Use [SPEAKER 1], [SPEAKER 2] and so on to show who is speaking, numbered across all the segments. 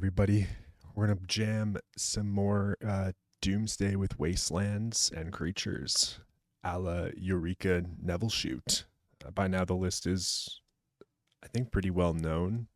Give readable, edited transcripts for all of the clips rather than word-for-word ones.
[SPEAKER 1] everybody. We're gonna jam some more Doomsday with Wastelands and creatures, a la Eureka Nevilshute. By now the list is, I think, pretty well known.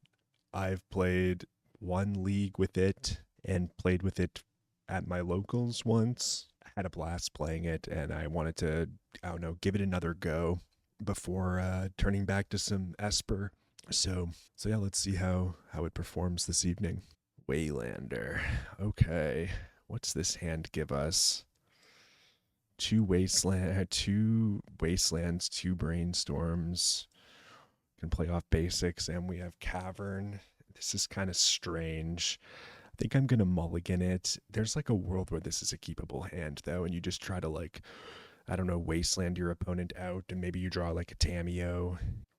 [SPEAKER 1] I've played one league with it and played with it at my locals once. I had a blast playing it, and I wanted to, I don't know, give it another go before turning back to some Esper. So yeah, let's see how it performs this evening. Waylander. Okay. What's this hand give us? Two wastelands, two brainstorms. Can play off basics, and we have cavern. This is kind of strange. I think I'm gonna mulligan it. There's like a world where this is a keepable hand though, and you just try to, like, I don't know, wasteland your opponent out, and maybe you draw like a Tameo.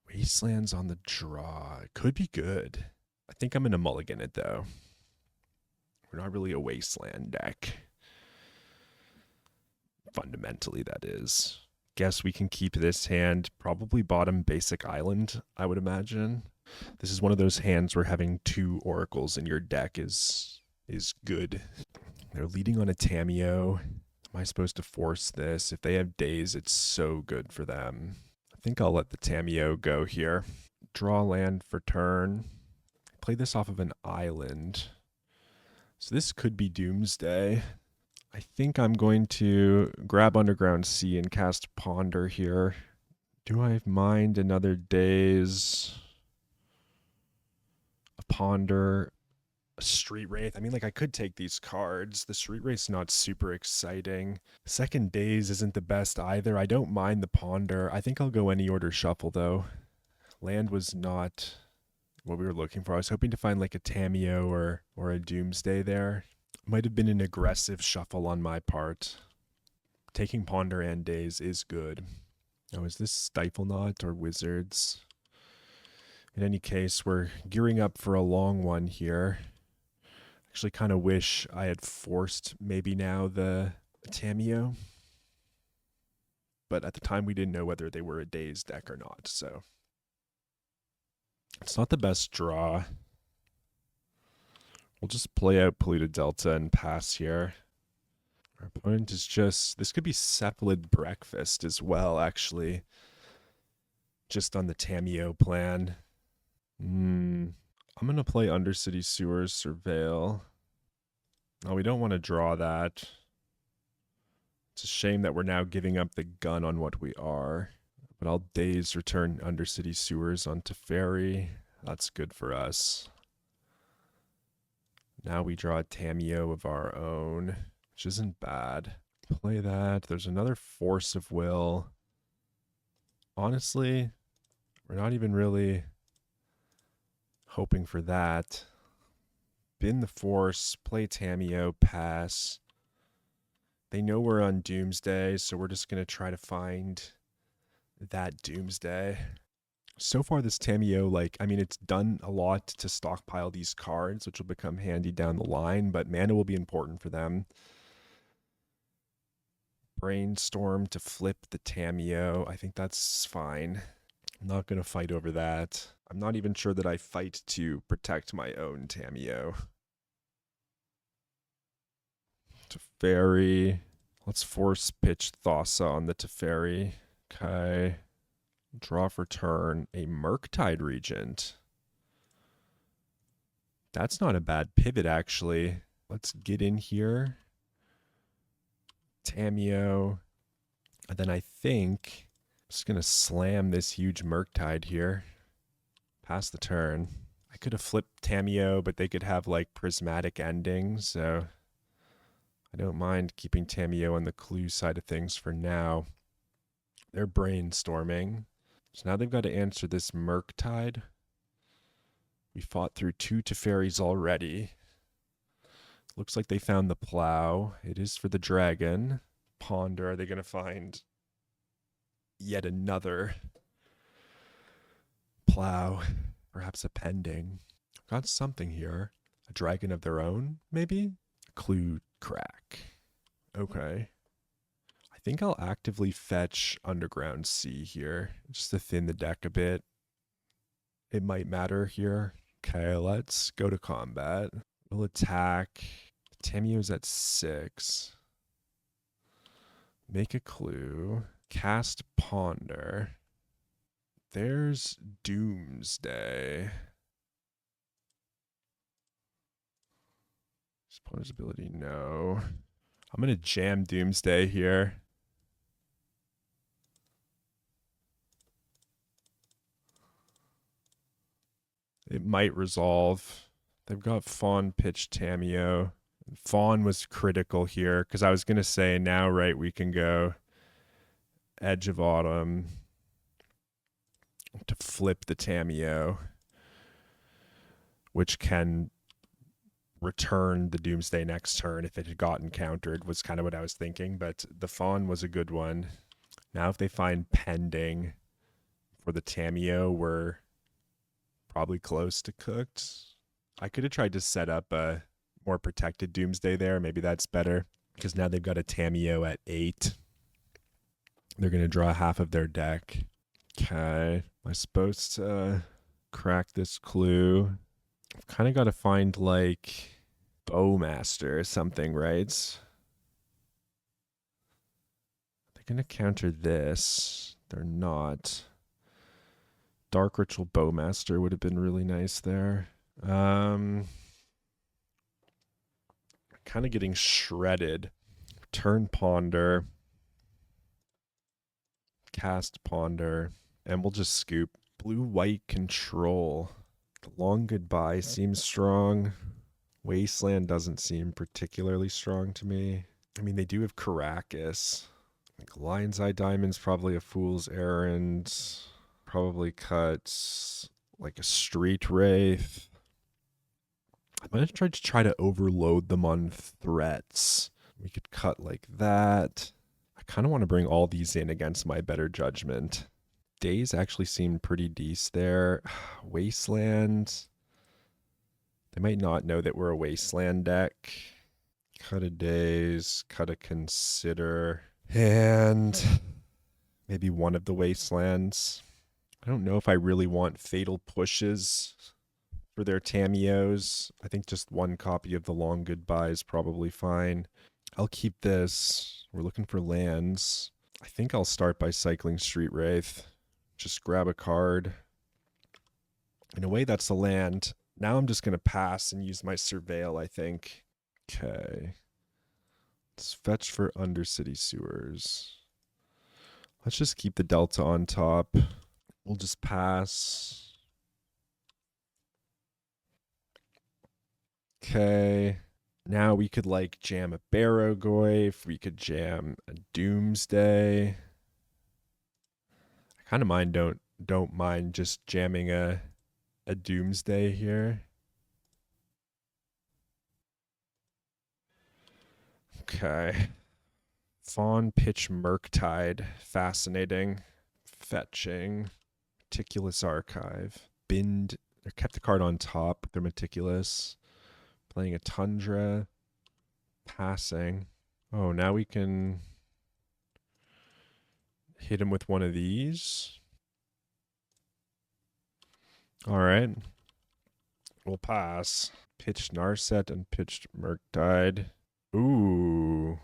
[SPEAKER 1] Wastelands on the draw. It could be good. I think I'm gonna mulligan it though. We're not really a wasteland deck. Fundamentally, that is. Guess we can keep this hand. Probably bottom basic island, I would imagine. This is one of those hands where having two oracles in your deck is good. They're leading on a Tameo. Am I supposed to force this? If they have days, it's so good for them. I think I'll let the Tameo go here. Draw land for turn. Play this off of an island. So this could be Doomsday. I think I'm going to grab Underground Sea and cast Ponder here. Do I mind another daze? A Ponder, a Street Wraith. I mean, like, I could take these cards. The Street Wraith's not super exciting. Second daze isn't the best either. I don't mind the Ponder. I think I'll go any order shuffle though. Land was not what we were looking for. I was hoping to find like a Tameo or a Doomsday there. Might have been an aggressive shuffle on my part. Taking Ponder and Daze is good. Now, is this Stifle Knot or Wizards? In any case, we're gearing up for a long one here. Actually kind of wish I had forced maybe now the Tameo. But at the time we didn't know whether they were a Daze deck or not, so it's not the best draw. We'll just play out Polluted Delta and pass here. Our opponent is just... This could be Cephalid Breakfast as well, actually. Just on the Tameo plan. I'm going to play Undercity Sewers Surveil. Oh, we don't want to draw that. It's a shame that we're now giving up the gun on what we are. But I'll Daze return Undercity Sewers on Teferi. That's good for us. Now we draw a Tameo of our own, which isn't bad. Play that. There's another Force of Will. Honestly, we're not even really hoping for that. Bin the Force, play Tameo, pass. They know we're on Doomsday, so we're just going to try to find that Doomsday. So far, this Tameo, like, I mean, it's done a lot to stockpile these cards, which will become handy down the line, but mana will be important for them. Brainstorm to flip the Tameo. I think that's fine. I'm not going to fight over that. I'm not even sure that I fight to protect my own Tameo. Teferi. Let's force pitch Thassa on the Teferi. Okay. Draw for turn, a Murktide Regent. That's not a bad pivot, actually. Let's get in here. Tameo. And then I think I'm just going to slam this huge Murktide here. Pass the turn. I could have flipped Tameo, but they could have, like, prismatic endings, so I don't mind keeping Tameo on the clue side of things for now. They're brainstorming. So now they've got to answer this Murktide. We fought through two Teferis already. Looks like they found the plow. It is for the dragon. Ponder. Are they going to find yet another plow? Perhaps a pending. Got something here. A dragon of their own, maybe? Clue crack. Okay. I think I'll actively fetch Underground Sea here, just to thin the deck a bit. It might matter here. Okay, let's go to combat. We'll attack. Tamiyo's at 6. Make a clue. Cast Ponder. There's Doomsday. Opponent's ability, no. I'm going to jam Doomsday here. It might resolve. They've got Fawn pitch Tamiyo. Fawn was critical here because I was going to say now, right, we can go Edge of Autumn to flip the Tamiyo, which can return the Doomsday next turn if it had gotten countered, was kind of what I was thinking. But the Fawn was a good one. Now if they find Pending for the Tamiyo, we're probably close to cooked. I could have tried to set up a more protected Doomsday there. Maybe that's better because now they've got a Tamiyo at 8. They're going to draw half of their deck. Okay. Am I supposed to crack this clue? I've kind of got to find like Bowmaster or something, right? They're going to counter this. They're not. Dark Ritual Bowmaster would have been really nice there. Kind of getting shredded. Turn Ponder. Cast Ponder. And we'll just scoop. Blue-white Control. The Long Goodbye seems strong. Wasteland doesn't seem particularly strong to me. I mean, they do have Caracas. Like Lion's Eye Diamond's probably a fool's errand. Probably cuts like a Street Wraith. I'm going to try to overload them on threats. We could cut like that. I kind of want to bring all these in against my better judgment. Days actually seem pretty decent there. Wasteland. They might not know that we're a Wasteland deck. Cut a Days. Cut a Consider. And maybe one of the Wastelands. I don't know if I really want Fatal Pushes for their Tamiyos. I think just one copy of the Long Goodbye is probably fine. I'll keep this. We're looking for lands. I think I'll start by cycling Street Wraith. Just grab a card. In a way, that's a land. Now I'm just going to pass and use my Surveil, I think. Okay. Let's fetch for Undercity Sewers. Let's just keep the Delta on top. We'll just pass. Okay. Now we could like jam a Barrow-goyf. We could jam a Doomsday. I kind of don't mind just jamming a Doomsday here. Okay. Fawn pitch Murktide. Fascinating. Fetching. Meticulous Archive. Bind. They kept the card on top. They're Meticulous. Playing a Tundra. Passing. Oh, now we can hit him with one of these. All right. We'll pass. Pitched Narset and pitched Murktide. Ooh.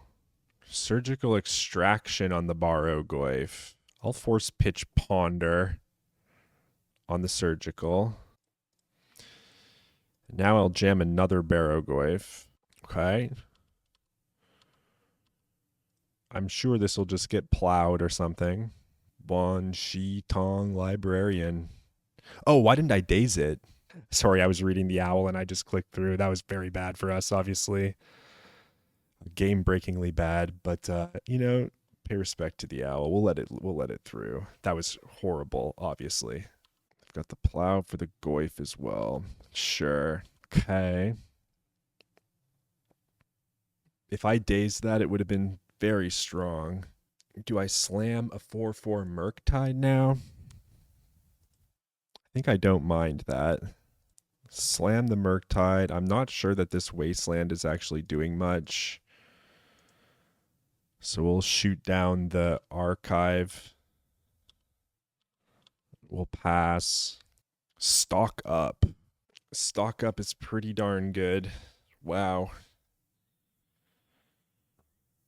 [SPEAKER 1] Surgical Extraction on the Barrow-goyf. I'll force pitch Ponder on the Surgical. Now I'll jam another Barrow-goyf. Okay. I'm sure this will just get plowed or something. Bon Shi Tong Librarian. Oh, why didn't I daze it? Sorry, I was reading the owl and I just clicked through. That was very bad for us, obviously. Game-breakingly bad, but you know, pay respect to the owl. We'll let it through. That was horrible, obviously. I've got the plow for the goyf as well. Sure. Okay. If I dazed that, it would have been very strong. Do I slam a 4/4 Murktide now? I think I don't mind that. Slam the Murktide. I'm not sure that this Wasteland is actually doing much. So we'll shoot down the Archive. We'll pass. Stock Up. Stock Up is pretty darn good. Wow.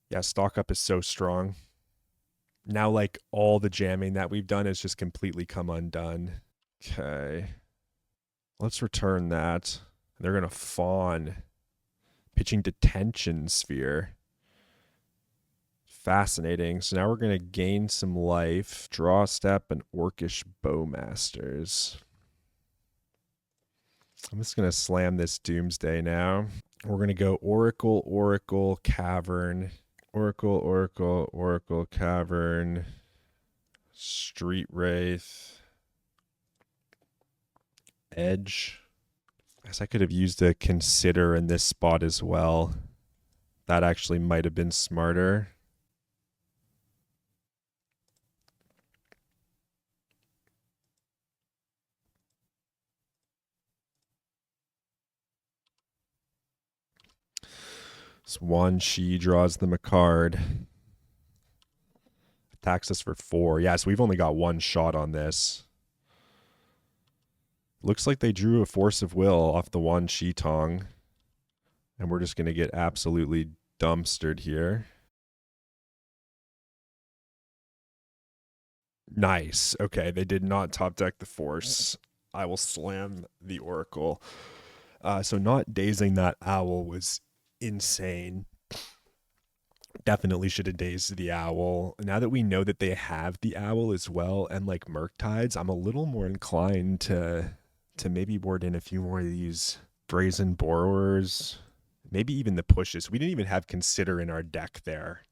[SPEAKER 1] Yeah, stock up is so strong. Now, like, all the jamming that we've done has just completely come undone. Okay. Let's return that. They're going to fawn. Pitching Detention Sphere. Fascinating. So now we're going to gain some life. Draw a step and Orcish Bowmasters. I'm just going to slam this Doomsday now. We're going to go Oracle, Oracle, Cavern. Oracle, Oracle, Oracle, Cavern. Street Wraith. Edge. I guess I could have used a Consider in this spot as well. That actually might have been smarter. Swan Shi draws them a card. Attacks us for 4. Yeah, so we've only got 1 shot on this. Looks like they drew a Force of Will off the Wan Shi Tong. And we're just going to get absolutely dumpstered here. Nice. Okay, they did not top deck the Force. I will slam the Oracle. So not dazing that Owl was insane. Definitely should have dazed the Owl. Now that we know that they have the Owl as well and like Murktides, I'm a little more inclined to maybe board in a few more of these Brazen Borrowers. Maybe even the pushes. We didn't even have Consider in our deck there.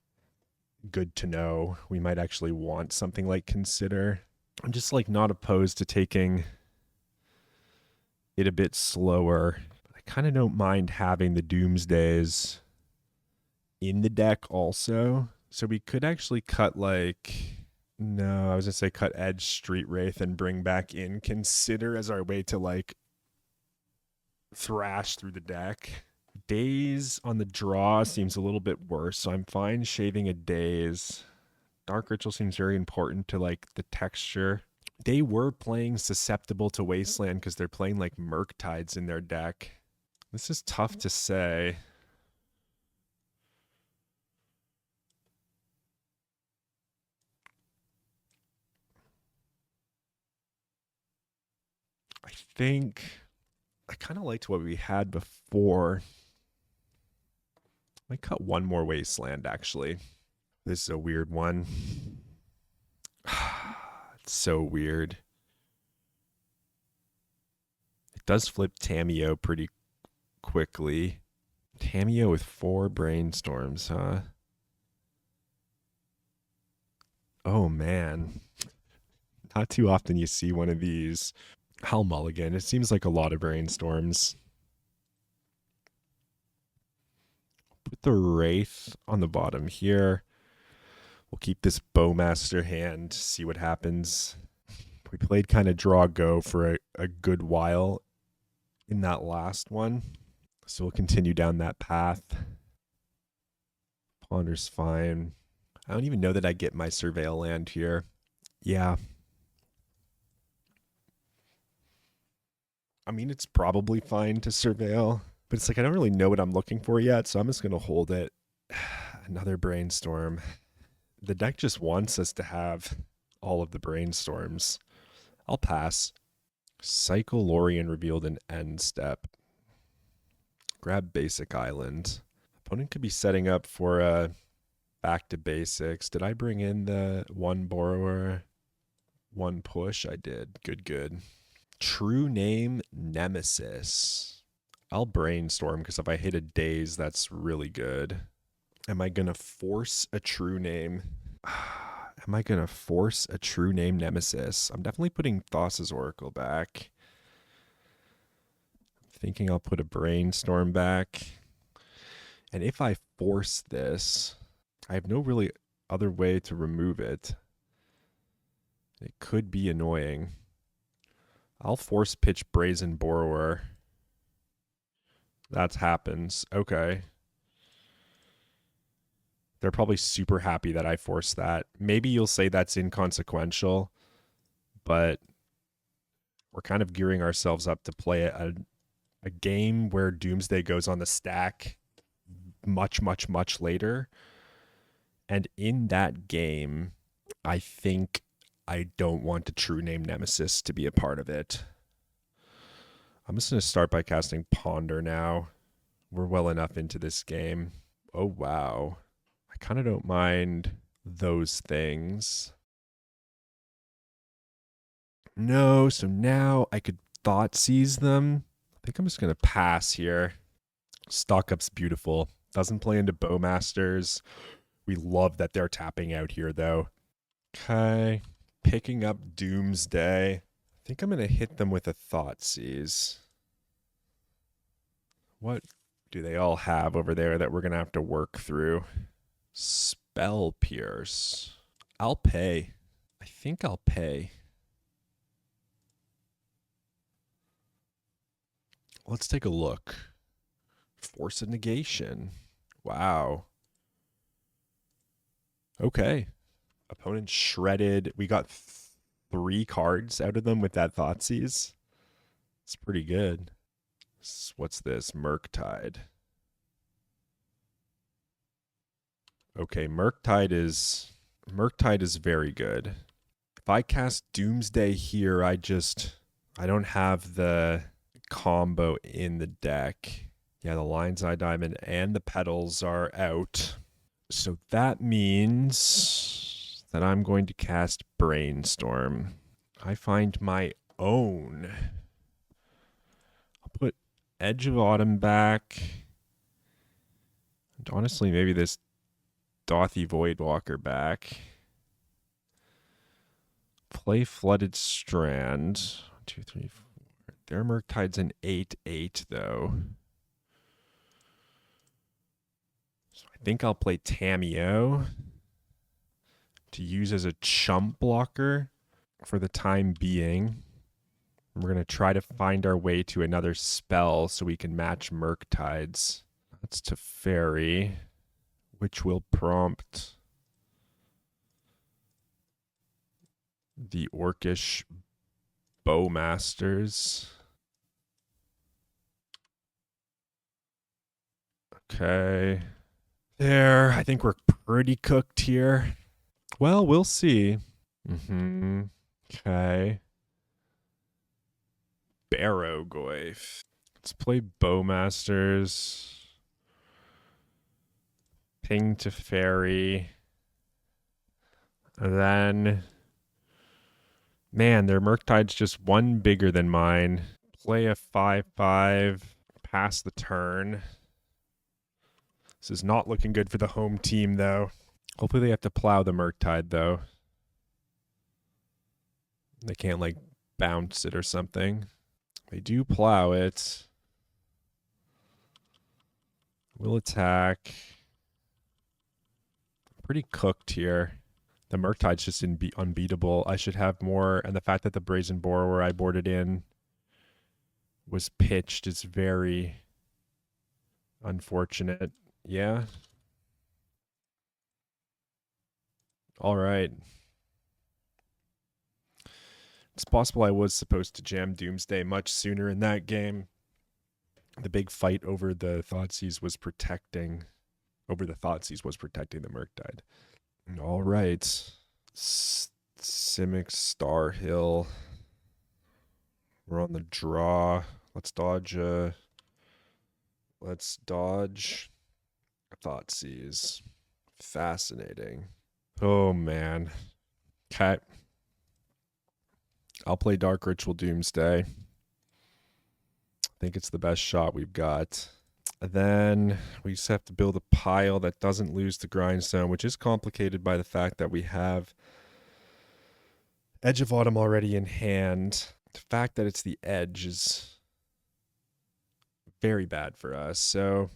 [SPEAKER 1] Good to know. We might actually want something like Consider. I'm just like not opposed to taking it a bit slower. I kind of don't mind having the Doomsdays in the deck also. So we could actually cut like, no, I was going to say cut Edge, Street Wraith, and bring back in Consider as our way to like thrash through the deck. Daze on the draw seems a little bit worse, so I'm fine shaving a Daze. Dark Ritual seems very important to like the texture. They were playing susceptible to Wasteland because they're playing like Murktides in their deck. This is tough to say. I think I kind of liked what we had before. Might cut one more Wasteland, actually. This is a weird one. It's so weird. It does flip Tamiyo pretty quickly. Tamiyo with 4 brainstorms, huh? Oh, man. Not too often you see one of these. Hal Mulligan. It seems like a lot of brainstorms. Put the Wraith on the bottom here. We'll keep this Bowmaster hand, see what happens. We played kind of draw go for a good while in that last one. So we'll continue down that path. Ponder's fine. I don't even know that I get my Surveil land here. Yeah. I mean, it's probably fine to Surveil, but it's like I don't really know what I'm looking for yet, so I'm just going to hold it. Another Brainstorm. The deck just wants us to have all of the Brainstorms. I'll pass. Psycholorian revealed an end step. Grab Basic Island. Opponent could be setting up for a back to basics. Did I bring in the 1 borrower, 1 push? I did. Good. True name Nemesis. I'll brainstorm because if I hit a Daze, that's really good. Am I going to force a true name? Am I going to force a true name Nemesis? I'm definitely putting Thassa's Oracle back. I'm thinking I'll put a brainstorm back. And if I force this, I have no really other way to remove it. It could be annoying. I'll force pitch Brazen Borrower. That happens. Okay. They're probably super happy that I forced that. Maybe you'll say that's inconsequential, but we're kind of gearing ourselves up to play a a game where Doomsday goes on the stack much, much, much later. And in that game, I think I don't want a True Name Nemesis to be a part of it. I'm just going to start by casting Ponder now. We're well enough into this game. Oh, wow. I kind of don't mind those things. No, so now I could Thought Seize them. I think I'm just going to pass here. Stock Up's beautiful. Doesn't play into Bowmasters. We love that they're tapping out here, though. Okay. Picking up Doomsday. I think I'm going to hit them with a Thought Seize. What do they all have over there that we're going to have to work through? Spell Pierce. I'll pay. I think I'll pay. Let's take a look. Force of Negation. Wow. Okay. Opponent shredded. We got 3 cards out of them with that Thoughtseize. It's pretty good. What's this? Murktide. Okay, Murktide is very good. If I cast Doomsday here, I don't have the combo in the deck. Yeah, the Lion's Eye Diamond and the Petals are out. So that means that I'm going to cast Brainstorm. I find my own. I'll put Edge of Autumn back. And honestly, maybe this Dothy Voidwalker back. Play Flooded Strand. 1, 2, 3, 4. Their Murktide's an 8/8 though. So I think I'll play Tamiyo to use as a chump blocker for the time being. We're going to try to find our way to another spell so we can match Murktides. That's to Fairy, which will prompt the Orcish Bowmasters. Okay. There, I think we're pretty cooked here. Well, we'll see. Okay. Barrowgoyf. Let's play Bowmasters. Ping to Fairy. And then, man, their Murktide's just 1 bigger than mine. Play a 5/5. Pass the turn. This is not looking good for the home team, though. Hopefully they have to plow the Murktide, though. They can't, like, bounce it or something. They do plow it. We'll attack. Pretty cooked here. The Murktide's just unbeatable. I should have more, and the fact that the Brazen Borrower I boarded in was pitched is very unfortunate. Yeah. All right. It's possible I was supposed to jam Doomsday much sooner in that game. The big fight over the Thoughtseize was protecting the Murktide. All right. Simic Star Hill. We're on the draw. Let's dodge Thoughtseize. Fascinating. Oh, man. Okay. I'll play Dark Ritual Doomsday. I think it's the best shot we've got. And then we just have to build a pile that doesn't lose the grindstone, which is complicated by the fact that we have Edge of Autumn already in hand. The fact that it's the edge is very bad for us. So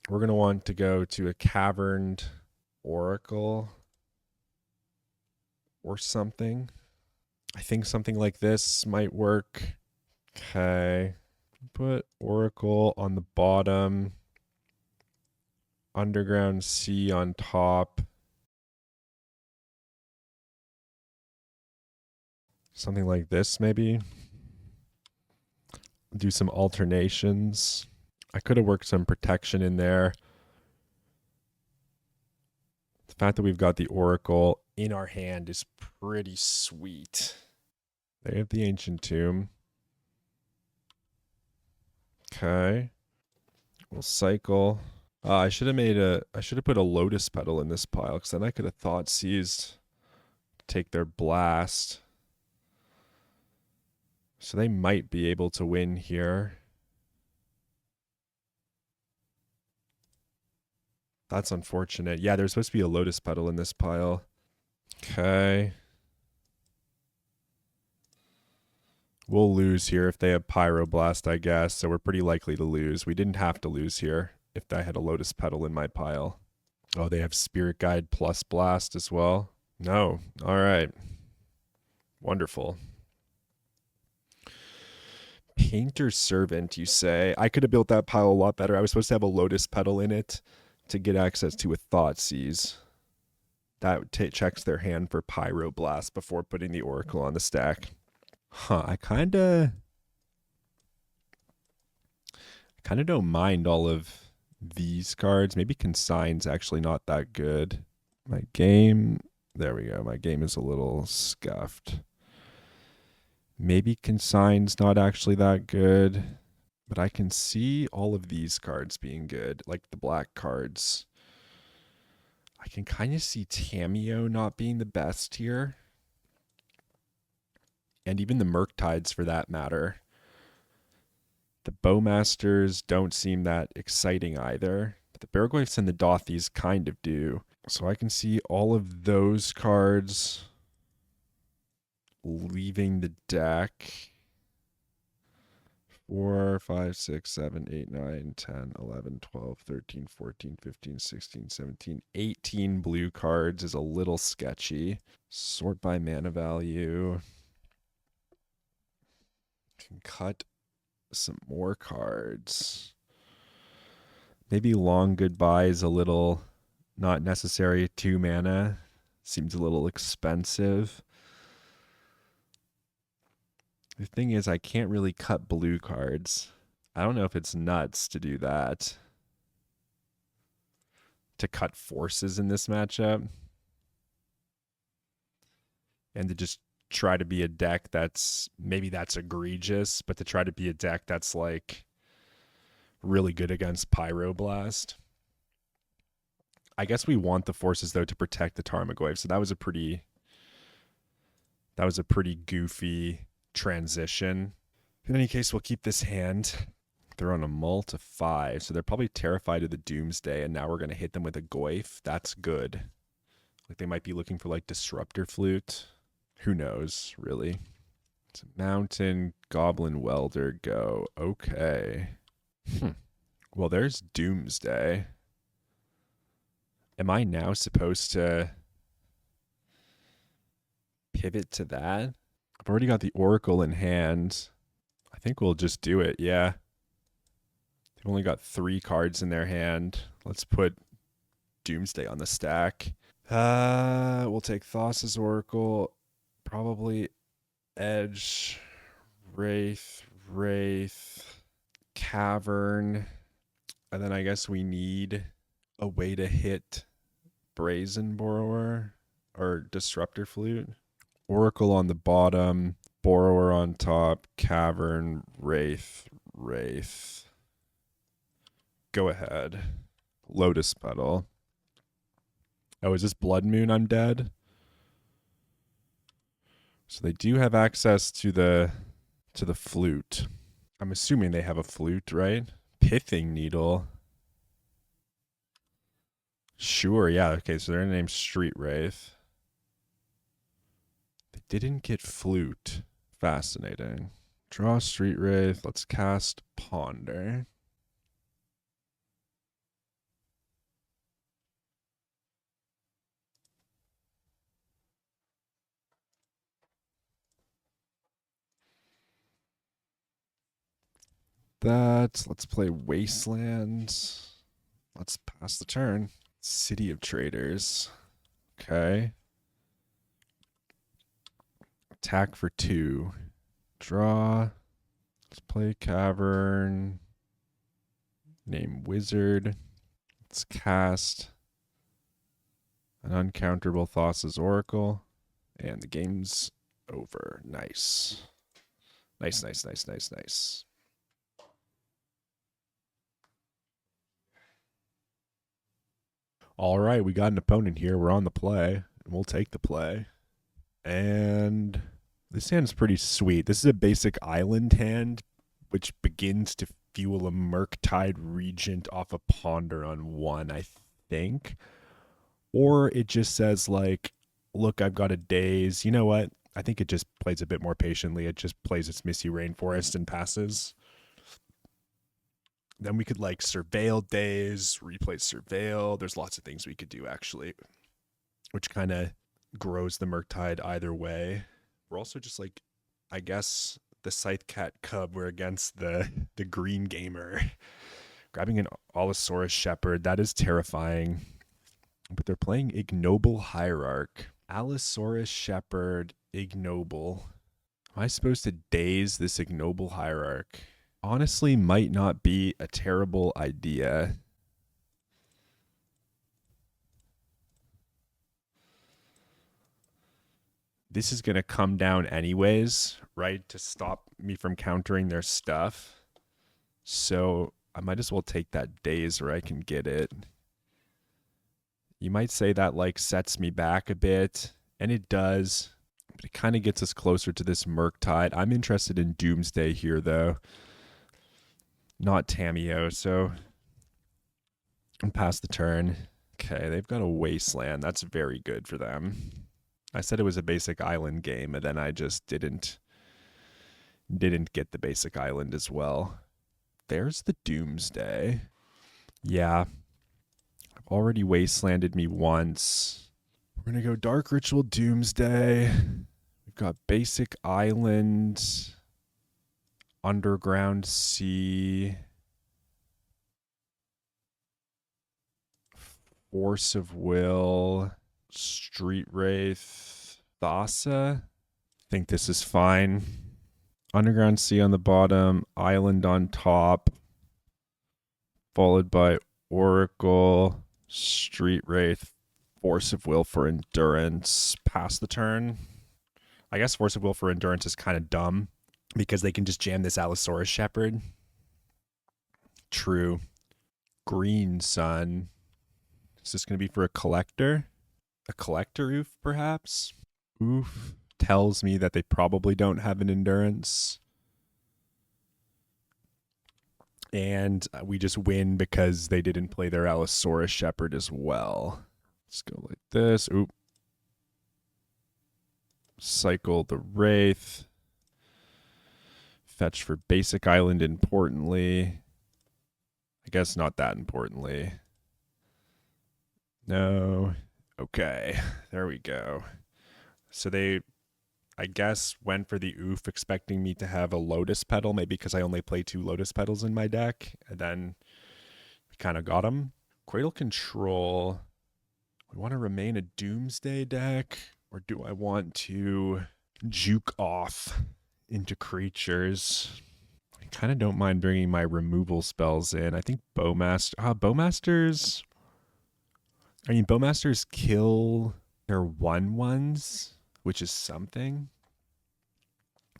[SPEAKER 1] we're going to want to go to a Caverned Oracle or something. I think something like this might work. Okay. Put Oracle on the bottom. Underground Sea on top. Something like this, maybe. do some alternations. I could have worked some protection in there. The fact that we've got the Oracle in our hand is pretty sweet. They have the Ancient Tomb. Okay. We'll cycle. I should have put a Lotus Petal in this pile, because then I could have thought seized, take their blast. So they might be able to win here. That's unfortunate. Yeah, there's supposed to be a Lotus Petal in this pile. Okay. We'll lose here if they have Pyroblast, I guess. So we're pretty likely to lose. We didn't have to lose here if I had a Lotus Petal in my pile. Oh, they have Spirit Guide plus Blast as well. No. All right. Wonderful. Painter's Servant, you say? I could have built that pile a lot better. I was supposed to have a Lotus Petal in it to get access to a Thoughtseize. That checks their hand for Pyroblast before putting the Oracle on the stack. Huh, I kind of don't mind all of these cards. Maybe Consign's actually not that good. My game, there we go. My game is a little scuffed. Maybe Consign's not actually that good, but I can see all of these cards being good, like the black cards. I can kind of see Tamiyo not being the best here. And even the Murktides for that matter. The Bowmasters don't seem that exciting either. But the Baraglyphs and the Dothies kind of do. So I can see all of those cards leaving the deck. 4, 5, 6, 7, 8, 9, 10, 11, 12, 13, 14, 15, 16, 17, 18 blue cards is a little sketchy. Sort by mana value. Can cut some more cards. Maybe Long Goodbye is a little not necessary. 2 mana seems a little expensive. The thing is, I can't really cut blue cards. I don't know if it's nuts to do that. To cut forces in this matchup. And to just try to be a deck that's, maybe that's egregious, but to try to be a deck that's like really good against Pyroblast. I guess we want the forces though to protect the Tarmogoyf, so that was a pretty goofy transition. In any case, we'll keep this hand. They're on a mull to 5, so they're probably terrified of the Doomsday, and now we're going to hit them with a Goyf. That's good. Like they might be looking for like Disruptor Flute. Who knows, really? It's a Mountain, Goblin Welder, go. Okay. Well, there's Doomsday. Am I now supposed to pivot to that? I've already got the Oracle in hand. I think we'll just do it, yeah. They've only got 3 cards in their hand. Let's put Doomsday on the stack. We'll take Thassa's Oracle. Probably Edge, Wraith, Cavern. And then I guess we need a way to hit Brazen Borrower or Disruptor Flute. Oracle on the bottom, Borrower on top, Cavern, Wraith. Go ahead. Lotus Petal. Oh, is this Blood Moon Undead? So they do have access to the flute. I'm assuming they have a flute, right? Pithing Needle. Sure, yeah. Okay, so they're named Street Wraith. They didn't get flute. Fascinating. Draw Street Wraith. Let's cast Ponder. Let's play Wasteland. Let's pass the turn. City of Traders. Okay. Attack for 2. Draw. Let's play Cavern. Name Wizard. Let's cast an uncounterable Thassa's Oracle. And the game's over. Nice. Nice. All right, we got an opponent here. We're on the play, and we'll take the play. And this hand's pretty sweet. This is a basic island hand, which begins to fuel a Murktide Regent off a Ponder on 1, I think. Or it just says, like, look, I've got a Daze. You know what? I think it just plays a bit more patiently. It just plays its Misty Rainforest and passes. Then we could, like, Surveil Daze, replay Surveil. There's lots of things we could do, actually, which kind of grows the Murktide either way. We're also just, like, I guess the Scythe Cat Cub, we're against the green gamer. Grabbing an Allosaurus Shepherd, that is terrifying. But they're playing Ignoble Hierarch. Allosaurus Shepherd, Ignoble. Am I supposed to daze this Ignoble Hierarch? Honestly, might not be a terrible idea. This is going to come down anyways, right, to stop me from countering their stuff. So I might as well take that daze where I can get it. You might say that, like, sets me back a bit, and it does, but it kind of gets us closer to this Murktide. I'm interested in Doomsday here, though, not Tamiyo, so I'm past the turn. Okay, they've got a Wasteland. That's very good for them. I said it was a basic island game, and then I just didn't get the basic island as well. There's the Doomsday. Yeah. I've already Wastelanded me once. We're going to go Dark Ritual Doomsday. We've got basic island, Underground Sea, Force of Will, Street Wraith, Thassa. I think this is fine. Underground Sea on the bottom, Island on top, followed by Oracle, Street Wraith, Force of Will for Endurance. Pass the turn. I guess Force of Will for Endurance is kind of dumb because they can just jam this Allosaurus Shepherd. True. Green Sun. Is this going to be for a collector? A collector oof, perhaps? Oof tells me that they probably don't have an endurance. And we just win because they didn't play their Allosaurus Shepherd as well. Let's go like this. Oop. Cycle the Wraith. Fetch for basic island importantly. I guess not that importantly. No. Okay. There we go. So they, I guess, went for the oof expecting me to have a Lotus Petal, maybe because I only play 2 Lotus Petals in my deck, and then we kind of got them. Cradle Control. We want to remain a Doomsday deck, or do I want to juke off into creatures? I kind of don't mind bringing my removal spells in. I think Bowmasters... I mean, Bowmasters kill their 1/1s, which is something.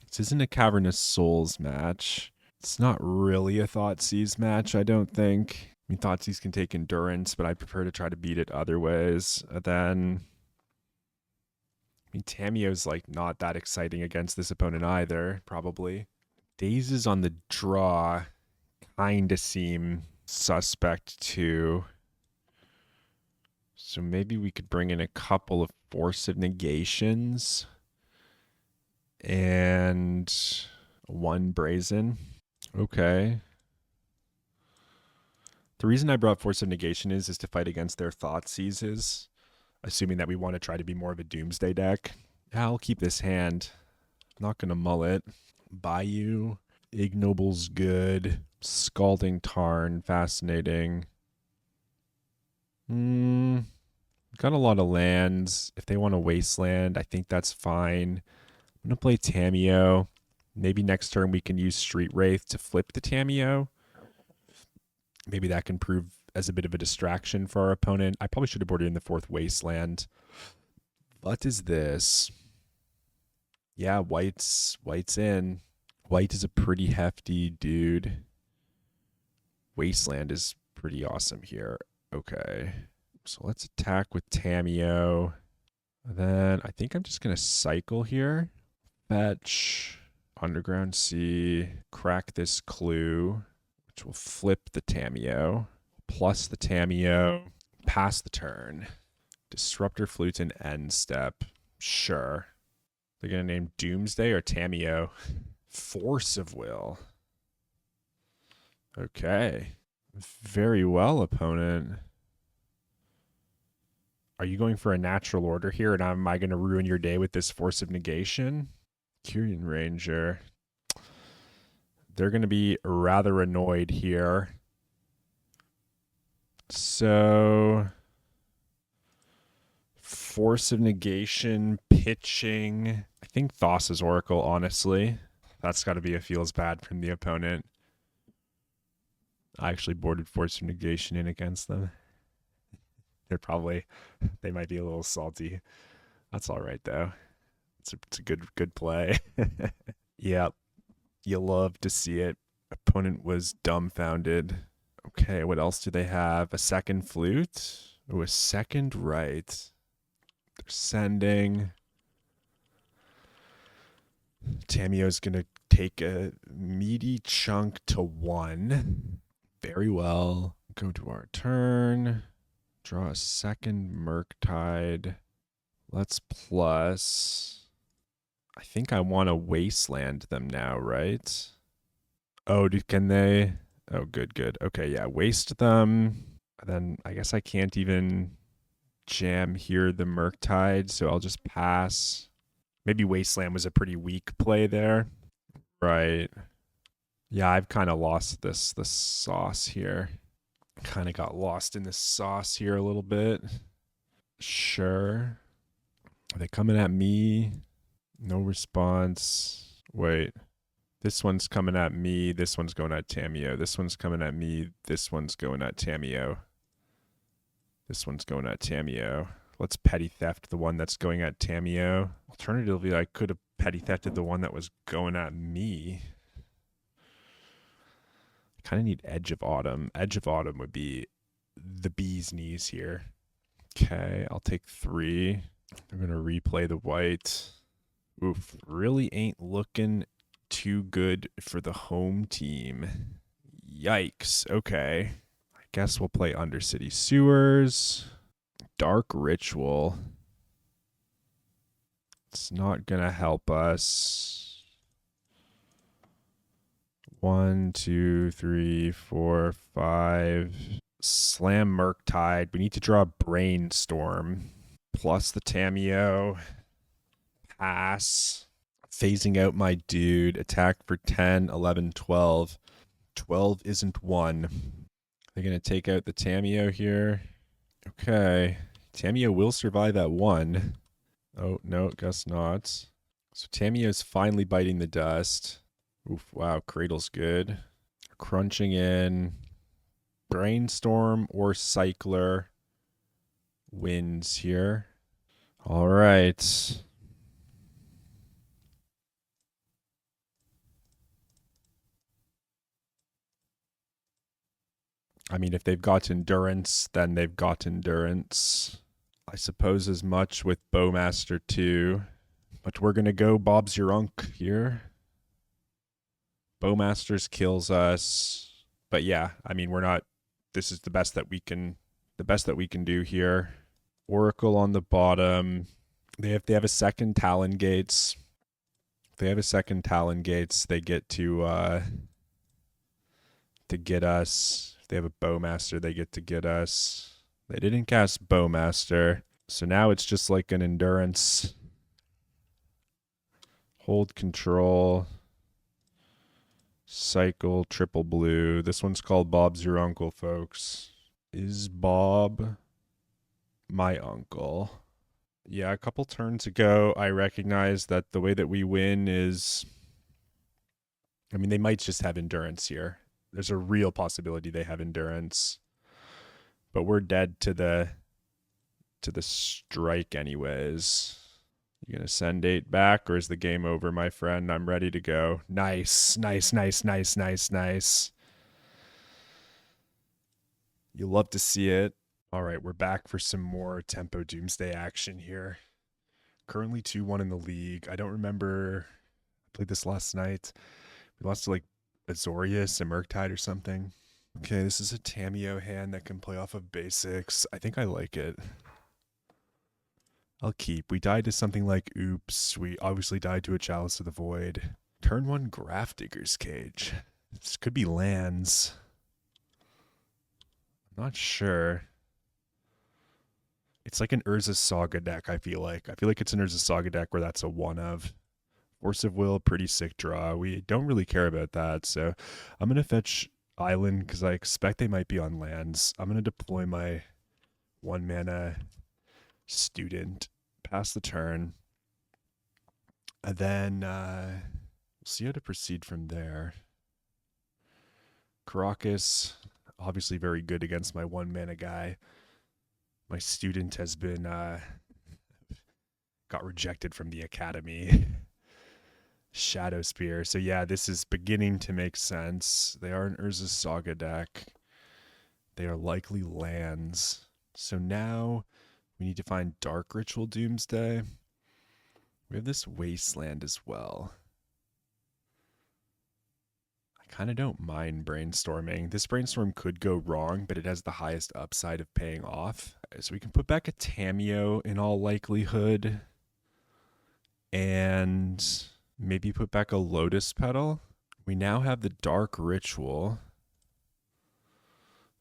[SPEAKER 1] This isn't a Cavernous Souls match. It's not really a Thoughtseize match, I don't think. I mean, Thoughtseize can take Endurance, but I prefer to try to beat it other ways. Then, I mean, Tamiyo's, like, not that exciting against this opponent either, probably. Dazes on the draw kind of seem suspect, too. So maybe we could bring in a couple of Force of Negations and 1 Brazen. Okay. The reason I brought Force of Negation is to fight against their Thoughtseizes, assuming that we want to try to be more of a Doomsday deck. Yeah, I'll keep this hand. I'm not going to mull it. Bayou, Ignoble's good. Scalding Tarn, fascinating. Got a lot of lands. If they want a Wasteland, I think that's fine. I'm going to play Tamiyo. Maybe next turn we can use Street Wraith to flip the Tamiyo. Maybe that can prove as a bit of a distraction for our opponent. I probably should have boarded in the 4th Wasteland. What is this? Yeah, white's in. White is a pretty hefty dude. Wasteland is pretty awesome here. Okay. So let's attack with Tamiyo. Then I think I'm just going to cycle here. Fetch, Underground Sea, crack this clue, which will flip the Tamiyo, plus the Tamiyo, pass the turn. Disruptor Flute and end step. Sure. They're going to name Doomsday or Tamiyo. Force of Will. Okay. Very well, opponent. Are you going for a natural order here, and am I going to ruin your day with this Force of Negation? Kyrian Ranger. They're going to be rather annoyed here. So, Force of Negation, pitching. I think Thassa's Oracle, honestly. That's got to be a feels bad from the opponent. I actually boarded Force of Negation in against them. They might be a little salty. That's all right, though. It's a good play. Yep. You love to see it. Opponent was dumbfounded. Okay, what else do they have? A second flute? Oh, a second right. They're sending. Tamiyo's going to take a meaty chunk to 1. Very well. Go to our turn. Draw a second Murktide. Let's plus. I think I want to Wasteland them now, right? Oh, can they? Oh, good. Okay, yeah, waste them. Then I guess I can't even jam here the Murktide, so I'll just pass. Maybe Wasteland was a pretty weak play there. Right. Yeah, I've kind of lost the sauce here. Kind of got lost in the sauce here a little bit. Sure. Are they coming at me? No response. Wait. This one's coming at me. This one's going at Tamiyo. This one's coming at me. This one's going at Tamiyo. This one's going at Tamiyo. Let's petty theft the one that's going at Tamiyo. Alternatively, I could have petty thefted the one that was going at me. I kind of need Edge of Autumn. Edge of Autumn would be the bee's knees here. Okay, I'll take 3. I'm going to replay the white. Oof, really ain't looking too good for the home team. Yikes. Okay. I guess we'll play Undercity Sewers. Dark Ritual. It's not going to help us. 1, 2, 3, 4, 5. Slam Murktide. We need to draw Brainstorm. Plus the Tamiyo. Pass. Phasing out my dude. Attack for 10, 11, 12. 12 isn't 1. They're going to take out the Tamiyo here. Okay. Tamiyo will survive at 1. Oh, no, guess not. So Tamiyo's finally biting the dust. Oof, wow, Cradle's good. Crunching in. Brainstorm or Cycler wins here. All right. I mean, if they've got Endurance, then they've got Endurance. I suppose as much with Bowmaster too. But we're going to go Bob's Your Unk here. Bowmasters kills us. But yeah, I mean, we're not... This is the best that we can do here. Oracle on the bottom. They have a second Talon Gates. If they have a second Talon Gates, they get to get us. If they have a Bowmaster, they get to get us. They didn't cast Bowmaster. So now it's just like an Endurance. Hold control. Cycle, triple blue. This one's called Bob's Your Uncle, folks. Is Bob my uncle? Yeah, a couple turns ago, I recognized that the way that we win is I mean, they might just have endurance here. There's a real possibility they have endurance, but we're dead to the strike anyways. You gonna send 8 back, or is the game over, my friend? I'm ready to go. Nice, nice, nice, nice, nice, nice. You love to see it. All right, we're back for some more Tempo Doomsday action here. Currently 2-1 in the league. I don't remember. I played this last night. We lost to like Azorius and Murktide or something. Okay, this is a Tamiyo hand that can play off of basics. I think I like it. I'll keep. We died to something like Oops. We obviously died to a Chalice of the Void. Turn 1 Grafdigger's Cage. This could be lands. I'm not sure. It's like an Urza Saga deck, I feel like. I feel like it's an Urza Saga deck where that's a one of. Force of Will, pretty sick draw. We don't really care about that, so I'm going to fetch Island because I expect they might be on lands. I'm going to deploy my 1 mana Student, pass the turn, and then we'll see how to proceed from there. Caracas, obviously very good against my 1 mana guy. My Student has been got rejected from the academy. Shadow Spear. So yeah, this is beginning to make sense. They are an Urza Saga deck. They are likely lands. So now we need to find Dark Ritual Doomsday. We have this Wasteland as well. I kind of don't mind brainstorming. This brainstorm could go wrong, but it has the highest upside of paying off. So we can put back a Tamiyo in all likelihood. And maybe put back a Lotus Petal. We now have the Dark Ritual.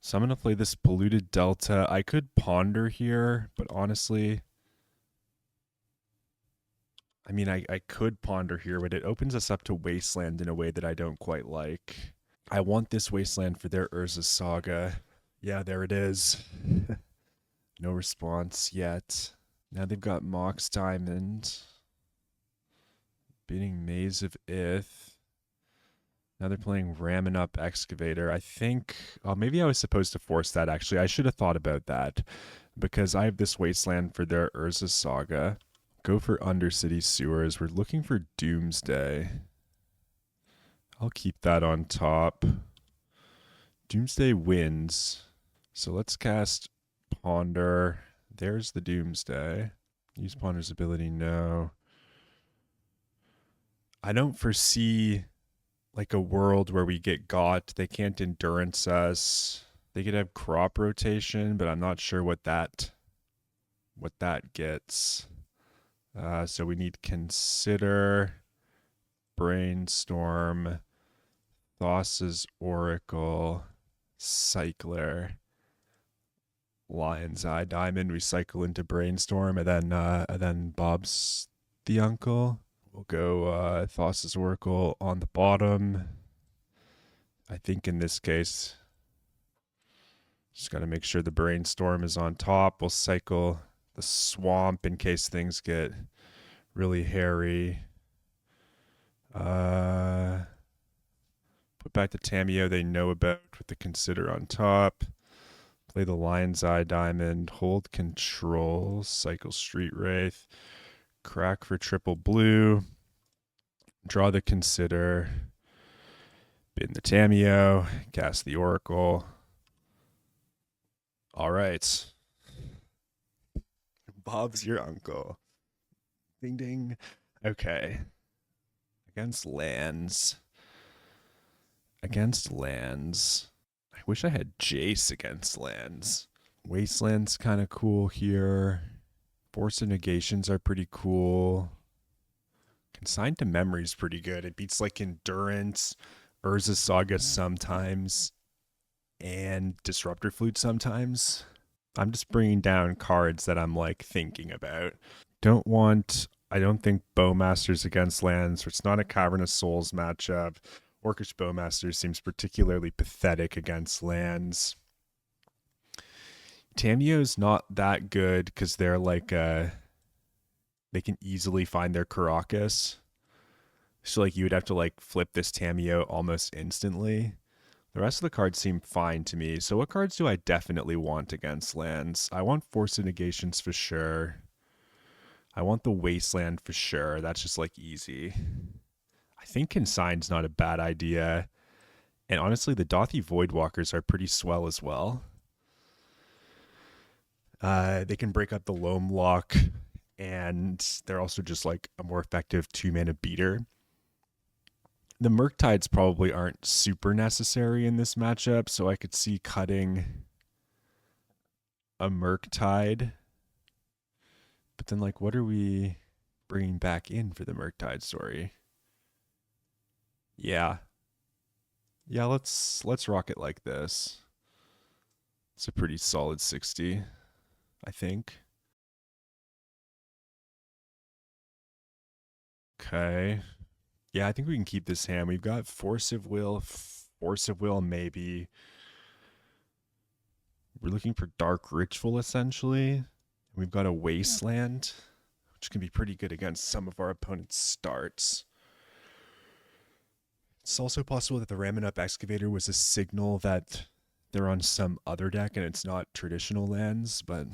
[SPEAKER 1] So I'm going to play this Polluted Delta. I could ponder here, but honestly, I mean, I could ponder here, but it opens us up to Wasteland in a way that I don't quite like. I want this Wasteland for their Urza Saga. Yeah, there it is. No response yet. Now they've got Mox Diamond. Beating Maze of Ith. Now they're playing Ramming Up Excavator. I think, maybe I was supposed to force that actually. I should have thought about that because I have this Wasteland for their Urza Saga. Go for Undercity Sewers. We're looking for Doomsday. I'll keep that on top. Doomsday wins. So let's cast Ponder. There's the Doomsday. Use Ponder's ability, no. I don't foresee like a world where we get got. They can't endurance us. They could have crop rotation, but I'm not sure what that gets. So we need Consider, Brainstorm, Thassa's Oracle, Cycler, Lion's Eye Diamond. We cycle into Brainstorm, and then Bob's the uncle. We'll go Thassa's Oracle on the bottom. I think in this case, just got to make sure the Brainstorm is on top. We'll cycle the Swamp in case things get really hairy. Put back the Tamiyo they know about with the Consider on top. Play the Lion's Eye Diamond. Hold Control. Cycle Street Wraith. Crack for triple blue. Draw the Consider. Bin the Tamiyo. Cast the Oracle. All right. Bob's your uncle. Ding ding. Okay. Against lands. I wish I had Jace against lands. Wasteland's kind of cool here. Force of Negations are pretty cool. Consigned to Memory's pretty good. It beats like Endurance, Urza Saga sometimes, and Disruptor Flute sometimes. I'm just bringing down cards that I'm like thinking about. I don't think Bowmasters against lands. It's not a Cavern of Souls matchup. Orcish Bowmaster seems particularly pathetic against lands. Tamiyo's not that good because they're like they can easily find their Caracas. So like you would have to like flip this Tamiyo almost instantly. The rest of the cards seem fine to me. So what cards do I definitely want against lands? I want Force of Negations for sure. I want the Wasteland for sure. That's just like easy. I think Consign's not a bad idea. And honestly, the Dothy Voidwalkers are pretty swell as well. They can break up the Loam Lock, and they're also just like a more effective 2-mana beater. The Murktides probably aren't super necessary in this matchup, so I could see cutting a Murktide. But then, like, what are we bringing back in for the Murktide story? Yeah, let's rock it like this. It's a pretty solid 60, I think. Okay. Yeah, I think we can keep this hand. We've got Force of Will maybe. We're looking for Dark Ritual essentially. We've got a Wasteland, which can be pretty good against some of our opponent's starts. It's also possible that the Ramming Up Excavator was a signal that they're on some other deck and it's not traditional lands, but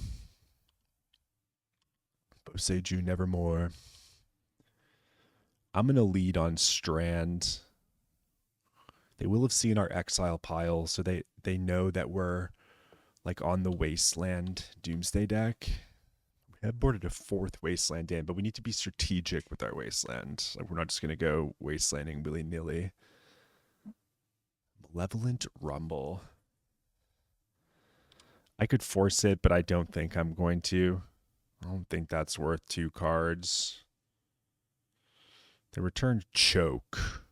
[SPEAKER 1] Boseiju Nevermore. I'm going to lead on Strand. They will have seen our Exile pile, so they know that we're like on the Wasteland Doomsday deck. We have boarded a 4th Wasteland in, but we need to be strategic with our Wasteland. Like, we're not just going to go Wastelanding willy-nilly. Malevolent Rumble. I could force it, but I don't think I'm going to. I don't think that's worth 2 cards. They returned Choke,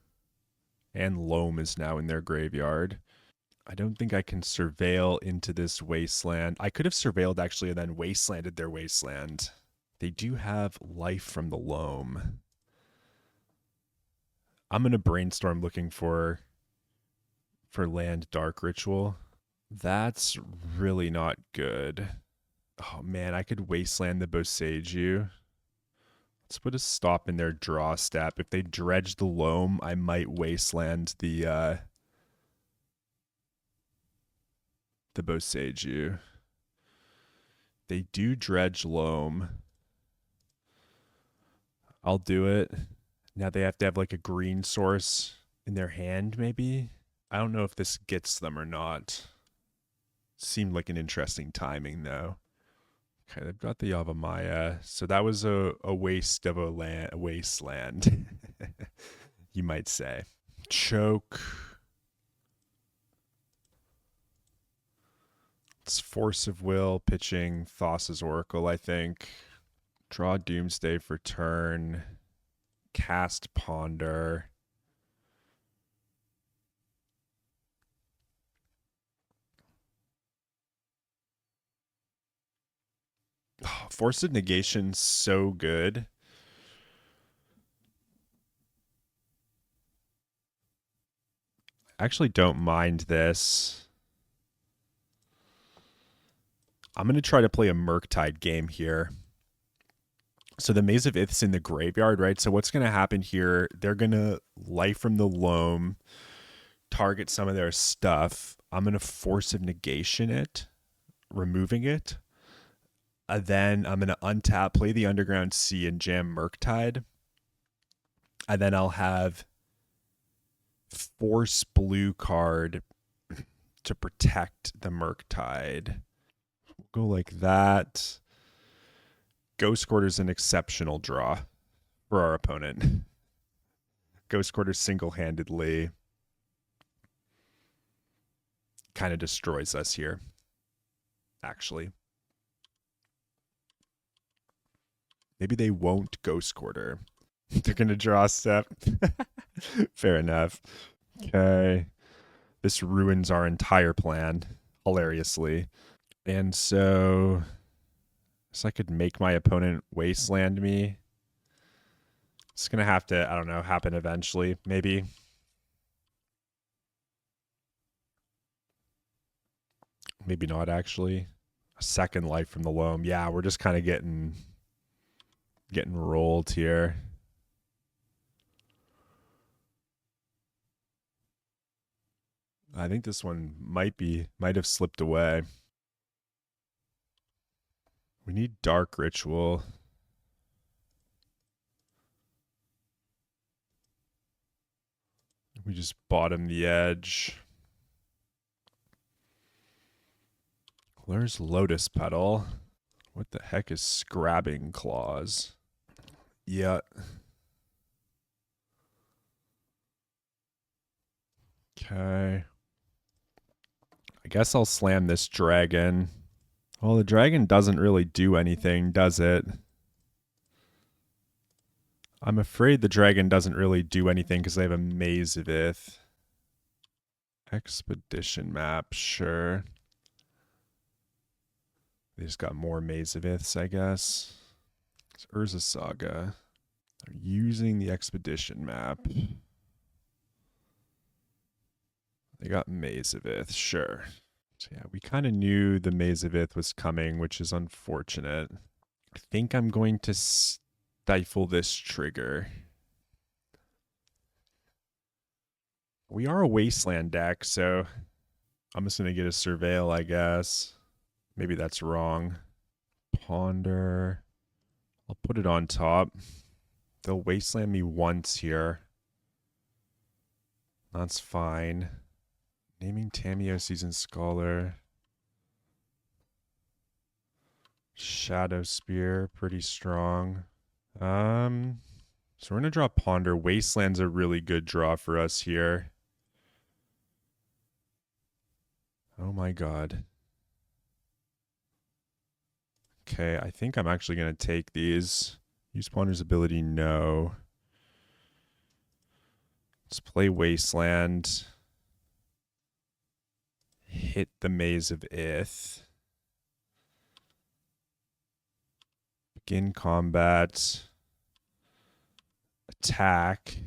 [SPEAKER 1] and Loam is now in their graveyard. I don't think I can surveil into this Wasteland. I could have surveilled actually and then Wastelanded their Wasteland. They do have Life from the Loam. I'm going to brainstorm looking for land Dark Ritual. That's really not good. Oh man, I could Wasteland the Boseiju. Let's put a stop in their draw step. If they dredge the Loam, I might Wasteland the Boseiju. They do dredge Loam. I'll do it. Now they have to have like a green source in their hand, maybe? I don't know if this gets them or not. Seemed like an interesting timing, though. Okay, they've got the Yavimaya. So that was a waste of a wasteland, you might say. Choke. It's Force of Will, pitching Thassa's Oracle, I think. Draw Doomsday for turn. Cast Ponder. Oh, Force of Negation, so good. I actually don't mind this. I'm going to try to play a Murktide game here. So the Maze of Ith's in the graveyard, right? So what's going to happen here, they're going to Life from the Loam, target some of their stuff. I'm going to Force of Negation it, removing it. Then I'm going to untap, play the Underground Sea, and jam Murktide. And then I'll have Force Blue card to protect the Murktide. We'll go like that. Ghost Quarter's an exceptional draw for our opponent. Ghost Quarter single-handedly kind of destroys us here, actually. Maybe they won't Ghost Quarter. They're going to draw a step. Fair enough. Okay. This ruins our entire plan, hilariously. And so I could make my opponent Wasteland me. It's going to have to, I don't know, happen eventually, maybe. Maybe not, actually. A second Life from the Loam. Yeah, we're just kind of getting rolled here. I think this one might have slipped away. We need Dark Ritual. We just bottom the edge. Where's Lotus Petal? What the heck is Scrabbing Claws? Yeah. Okay. I guess I'll slam this dragon. Well, the dragon doesn't really do anything, does it? I'm afraid the dragon doesn't really do anything because they have a Maze of Ith. Expedition map, sure. They just got more Maze of Iths, I guess. It's Urza Saga. They're using the expedition map. They got Maze of Ith, sure. So yeah, we kind of knew the Maze of Ith was coming, which is unfortunate. I think I'm going to stifle this trigger. We are a Wasteland deck, so I'm just going to get a Surveil, I guess. Maybe that's wrong. Ponder. I'll put it on top. They'll Wasteland me once here. That's fine. Naming Tamiyo Seasoned Scholar. Shadow Spear, pretty strong. So we're going to draw Ponder. Wasteland's a really good draw for us here. Oh my god. Okay, I think I'm actually going to take these. Use Ponder's ability, no. Let's play Wasteland. Hit the Maze of Ith. Begin combat. Attack.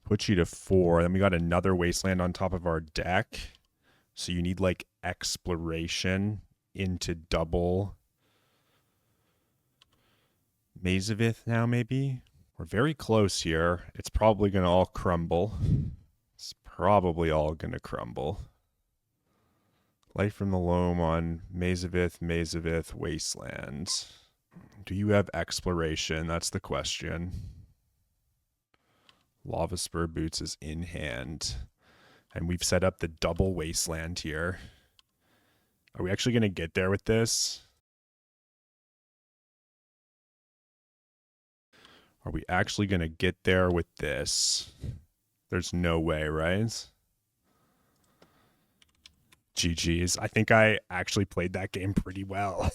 [SPEAKER 1] Put you to 4. Then we got another Wasteland on top of our deck. So you need like Exploration into double Maze of Ith now, maybe? We're very close here. It's probably going to all crumble. It's probably all going to crumble. Light from the Loam on Maze of Ith, Wasteland. Do you have Exploration? That's the question. Lava Spur Boots is in hand. And we've set up the double Wasteland here. Are we actually going to get there with this? Are we actually going to get there with this? There's no way, right? GG's. I think I actually played that game pretty well.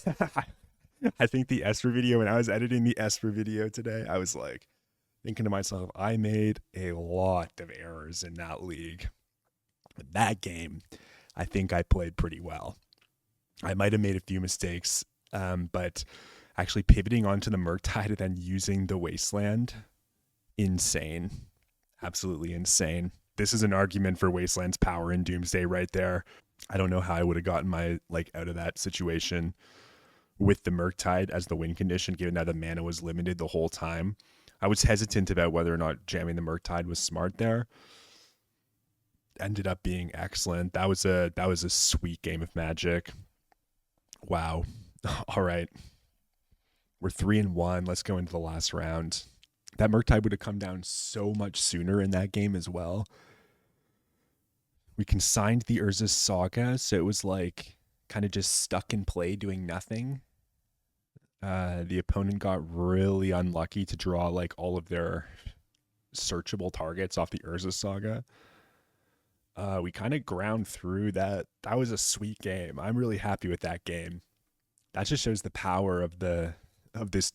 [SPEAKER 1] I think the Esper video, when I was editing the Esper video today, I was like thinking to myself, I made a lot of errors in that league. But that game, I think I played pretty well. I might have made a few mistakes, but actually pivoting onto the Murktide and then using the Wasteland, insane. Absolutely insane. This is an argument for Wasteland's power in Doomsday right there. I don't know how I would have gotten my out of that situation with the Murktide as the win condition, given that the mana was limited the whole time. I was hesitant about whether or not jamming the Murktide was smart there. Ended up being excellent. That was a sweet game of Magic. Wow. All right. We're 3-1. Let's go into the last round. That Murktide would have come down so much sooner in that game as well. We consigned the Urza Saga, so it was like kind of just stuck in play doing nothing. The opponent got really unlucky to draw like all of their searchable targets off the Urza Saga. We kind of ground through that. That was a sweet game. I'm really happy with that game. That just shows the power of this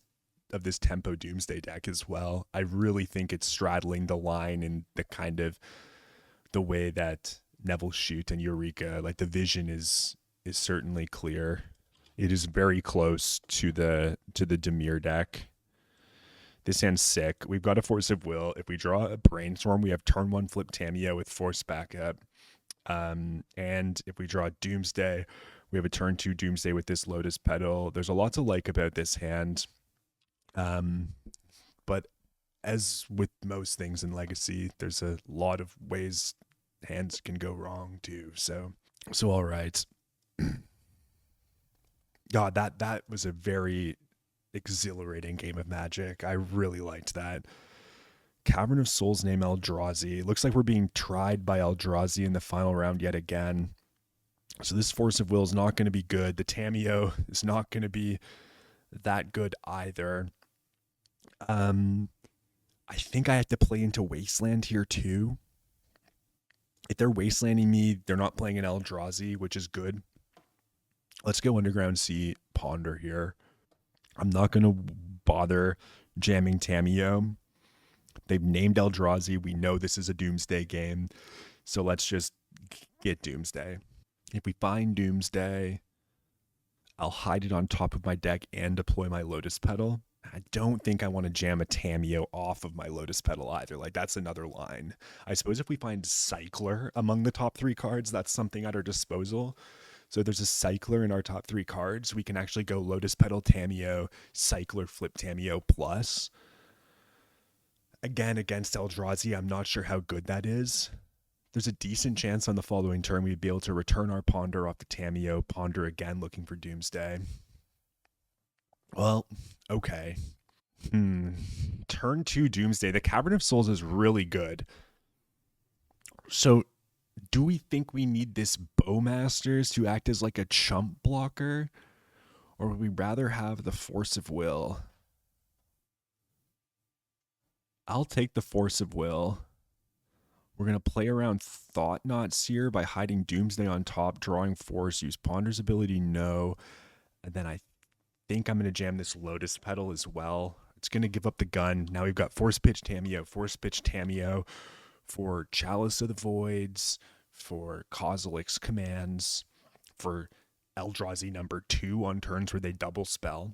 [SPEAKER 1] Tempo Doomsday deck as well. I really think it's straddling the line in the kind of the way that Nevilshute and Eureka, like the vision is certainly clear. It is very close to the Dimir deck. This hand's sick. We've got a Force of Will. If we draw a Brainstorm, we have turn 1 flip Tamiyo with Force backup. And if we draw Doomsday, we have a turn 2 Doomsday with this Lotus Petal. There's a lot to like about this hand. But as with most things in Legacy, there's a lot of ways hands can go wrong too. So all right. God, that was a very exhilarating game of Magic. I really liked that. Cavern of Souls name Eldrazi. Looks like we're being tried by Eldrazi in the final round yet again. So this Force of Will is not going to be good. The Tamiyo is not going to be that good either. I think I have to play into Wasteland here too. If they're Wastelanding me, they're not playing an Eldrazi, which is good. Let's go Underground Sea Ponder here. I'm not going to bother jamming Tamiyo. They've named Eldrazi. We know this is a Doomsday game. So let's just get Doomsday. If we find Doomsday, I'll hide it on top of my deck and deploy my Lotus Petal. I don't think I want to jam a Tamiyo off of my Lotus Petal either. Like, that's another line. I suppose if we find Cycler among the top 3 cards, that's something at our disposal. So there's a Cycler in our top 3 cards. We can actually go Lotus Petal, Tamiyo, Cycler, Flip Tamiyo plus. Again, against Eldrazi, I'm not sure how good that is. There's a decent chance on the following turn we'd be able to return our Ponder off the Tamiyo, Ponder again looking for Doomsday. Well, okay. Turn 2 Doomsday. The Cavern of Souls is really good. So do we think we need this Bowmasters to act as like a chump blocker? Or would we rather have the Force of Will? I'll take the Force of Will. We're going to play around Thought-Knot Seer by hiding Doomsday on top, drawing Force, use Ponder's ability, no. And then I think I'm going to jam this Lotus Petal as well. It's going to give up the gun. Now we've got Force Pitch Tamiyo, Force Pitch Tamiyo for Chalice of the Voids, for Kozilek's Commands, for Eldrazi number 2 on turns where they double spell.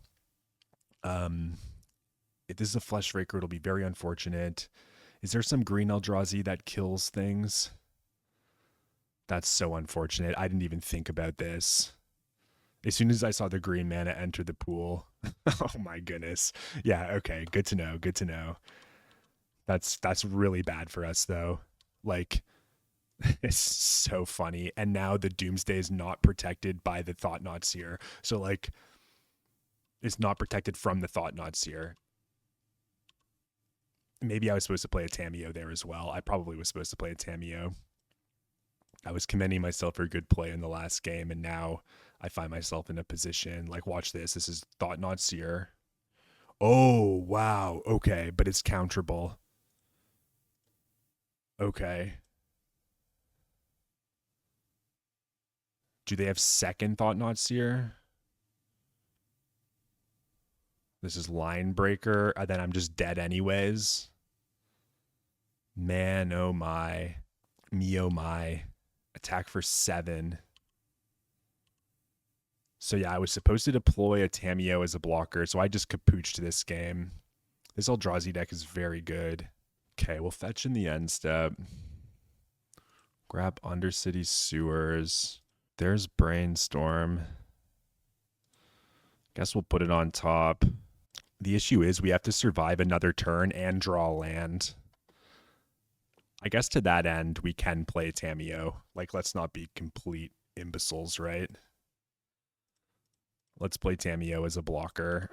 [SPEAKER 1] If this is a Fleshraker, it'll be very unfortunate. Is there some green Eldrazi that kills things? That's so unfortunate. I didn't even think about this. As soon as I saw the green mana enter the pool. Oh my goodness. Yeah, okay. Good to know. Good to know. That's really bad for us though. Like, it's so funny. And now the Doomsday is not protected by the Thought-Knot Seer. So like, it's not protected from the Thought-Knot Seer. Maybe I was supposed to play a Tamiyo there as well. I probably was supposed to play a Tamiyo. I was commending myself for a good play in the last game, and now I find myself in a position, like, watch this. This is Thought-Knot Seer. Oh, wow. Okay, but it's counterable. Okay. Do they have second Thought-Knot Seer? This is Line Breaker, and then I'm just dead anyways. Man, oh my. Me, oh my. Attack for 7. So yeah, I was supposed to deploy a Tamiyo as a blocker, so I just capooched this game. This Eldrazi deck is very good. Okay, we'll fetch in the end step. Grab Undercity Sewers. There's Brainstorm. Guess we'll put it on top. The issue is we have to survive another turn and draw land. I guess to that end, we can play Tamiyo. Like, let's not be complete imbeciles, right? Let's play Tamiyo as a blocker.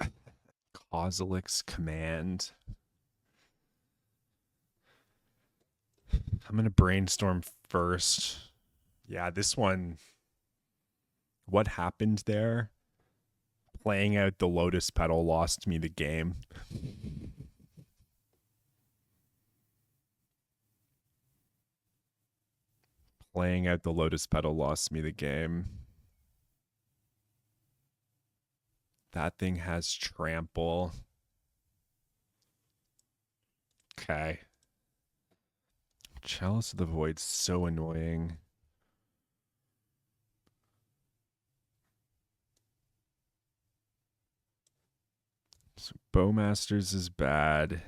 [SPEAKER 1] Kozilek's Command. I'm going to Brainstorm first. Yeah, this one. What happened there? Playing out the Lotus Petal lost me the game. Playing out the Lotus Petal lost me the game. That thing has Trample. Okay. Chalice of the Void's so annoying. So Bowmasters is bad.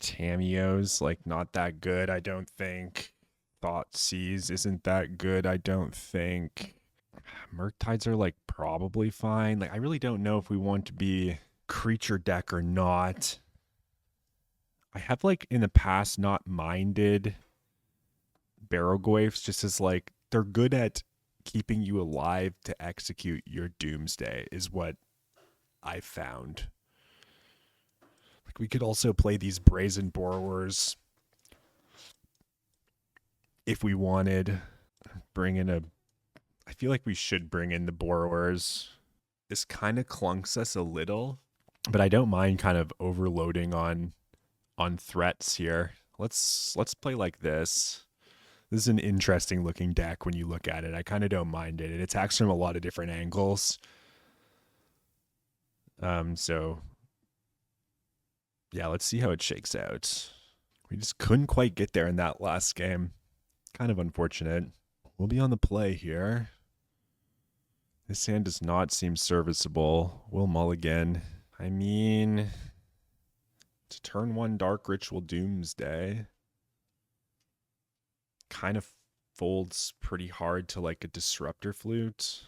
[SPEAKER 1] Tamiyo's like not that good, I don't think. Thoughtseize isn't that good, I don't think. Murktides are like probably fine. Like, I really don't know if we want to be creature deck or not. I have like in the past not minded Barrogoyfs just as like they're good at keeping you alive to execute your doomsday is what I found. Like we could also play these brazen borrowers if we wanted. Bring in a I feel like we should bring in the borrowers. This kind of clunks us a little, but I don't mind kind of overloading on threats here. Let's play like this. This is an interesting looking deck when you look at it. I kind of don't mind it. It attacks from a lot of different angles. So yeah, let's see how it shakes out. We just couldn't quite get there in that last game. Kind of unfortunate. We'll be on the play here. This hand does not seem serviceable. We'll mulligan. I mean, to turn 1 Dark Ritual Doomsday kind of folds pretty hard to like a Disruptor Flute.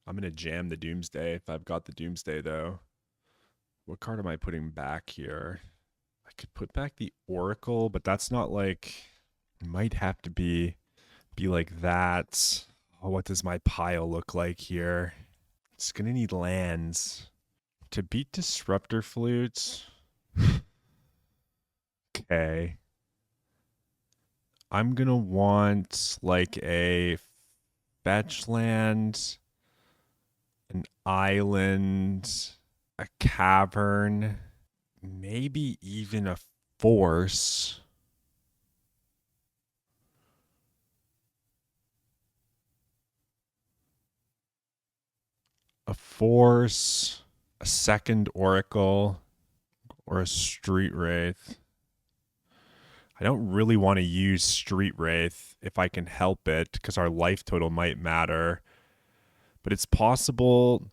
[SPEAKER 1] I'm going to jam the Doomsday if I've got the Doomsday though. What card am I putting back here? I could put back the Oracle, but that's not like... It might have to be like that. Oh, what does my pile look like here? It's going to need lands. To beat Disruptor Flute... Okay. I'm going to want like a fetch land, an island, a cavern, maybe even a force. A force, a second oracle, or a street wraith. I don't really want to use street wraith if I can help it because our life total might matter. But it's possible.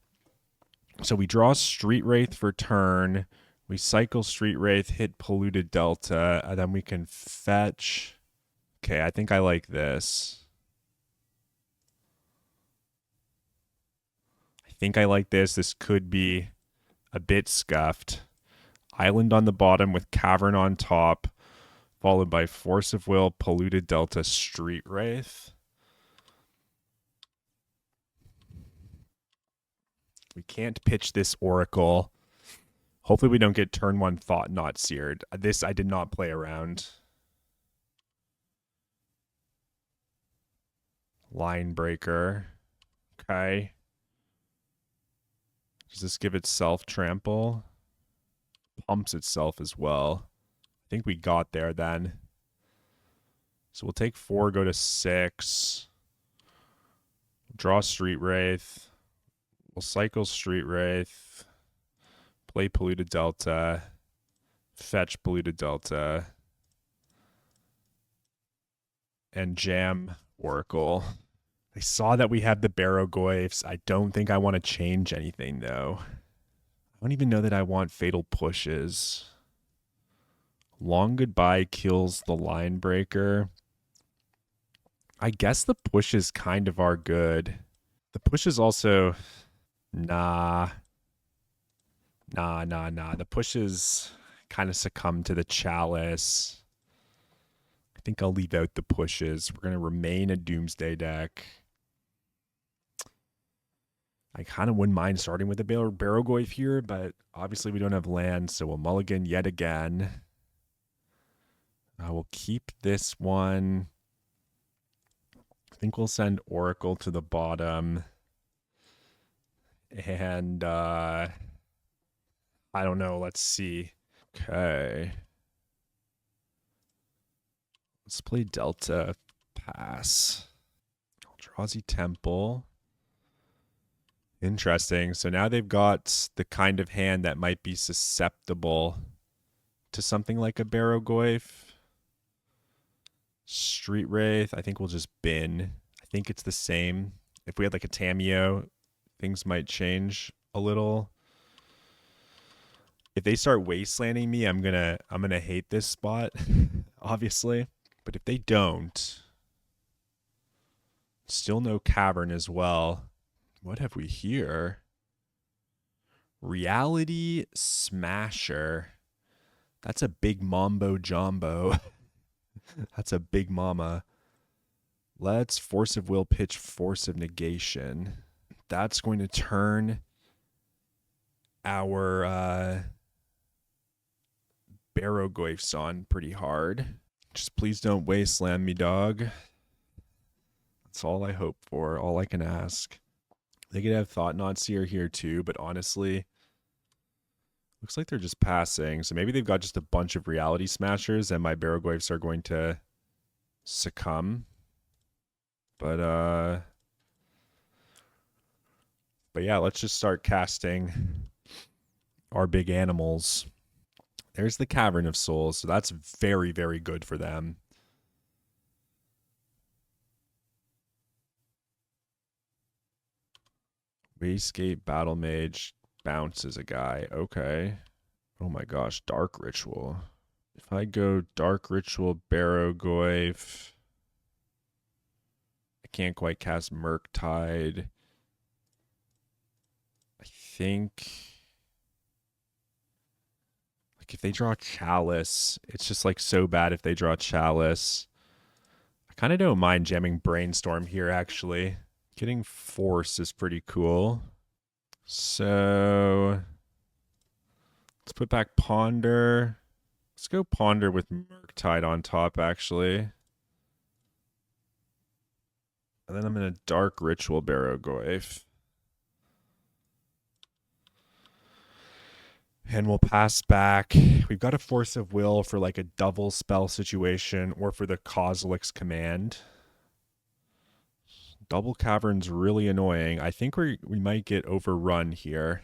[SPEAKER 1] So we draw street wraith for turn. We cycle street wraith, hit polluted delta, and then we can fetch. Okay, I think I like this. This could be a bit scuffed. Island on the bottom with cavern on top, followed by force of will, polluted delta, street wraith. We can't pitch this oracle. Hopefully we don't get turn 1 Thought Not Seared. This I did not play around. Line breaker. Okay. Does this give itself trample? Pumps itself as well. I think we got there then. So we'll take 4, go to 6. Draw Street Wraith. We'll cycle Street Wraith. Play Polluted Delta. Fetch Polluted Delta. And jam Oracle. I saw that we have the Barrogoyfs. I don't think I want to change anything, though. I don't even know that I want Fatal Pushes. Long Goodbye kills the Line Breaker. I guess the pushes kind of are good. The pushes also... Nah. The pushes kind of succumb to the Chalice. I think I'll leave out the pushes. We're going to remain a Doomsday deck. I kind of wouldn't mind starting with a Barrogoyf here, but obviously we don't have land, so we'll mulligan yet again. I will keep this one. I think we'll send Oracle to the bottom. And I don't know. Let's see. Okay. Let's play Delta. Pass. Eldrazi Temple. Interesting. So now they've got the kind of hand that might be susceptible to something like a Barrogoyf. Street Wraith. I think we'll just bin. I think it's the same. If we had like a Tameo, things might change a little. If they start wastelanding me, I'm gonna hate this spot, obviously. But if they don't, still no cavern as well. What have we here? Reality Smasher. That's a big mambo jumbo. That's a big mama. Let's Force of Will pitch Force of Negation. That's going to turn our Barrow-goyfs on pretty hard. Just please don't Wasteland me, dog. That's all I hope for, all I can ask. They could have Thought-Knot Seer here too, but honestly, looks like they're just passing. So maybe they've got just a bunch of Reality Smashers and my Barrow-goyfs are going to succumb. But yeah, let's just start casting our big animals. There's the Cavern of Souls, so that's very, very good for them. Wastegate Battle Mage bounces a guy. Okay. Oh my gosh, Dark Ritual. If I go Dark Ritual, Barrow-goyf, I can't quite cast Murktide. I think like if they draw Chalice, it's just like so bad if they draw Chalice. I kind of don't mind jamming Brainstorm here, actually. Getting Force is pretty cool. So let's put back Ponder. Let's go Ponder with Murktide on top, actually. And then I'm going to Dark Ritual Barrow-goyf. And we'll pass back. We've got a Force of Will for like a double spell situation or for the Kozilek's Command. Double Cavern's really annoying. I think we might get overrun here.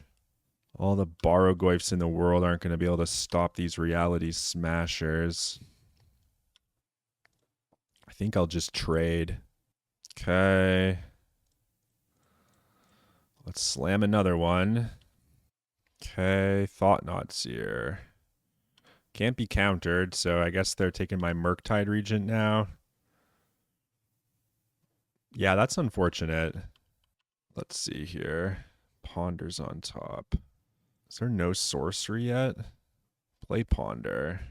[SPEAKER 1] All the Barrow-goyfs in the world aren't going to be able to stop these Reality Smashers. I think I'll just trade. Okay. Let's slam another one. Okay, Thought-Knot Seer. Can't be countered, so I guess they're taking my Murktide Regent now. Yeah, that's unfortunate. Let's see here. Ponder's on top. Is there no sorcery yet? Play Ponder.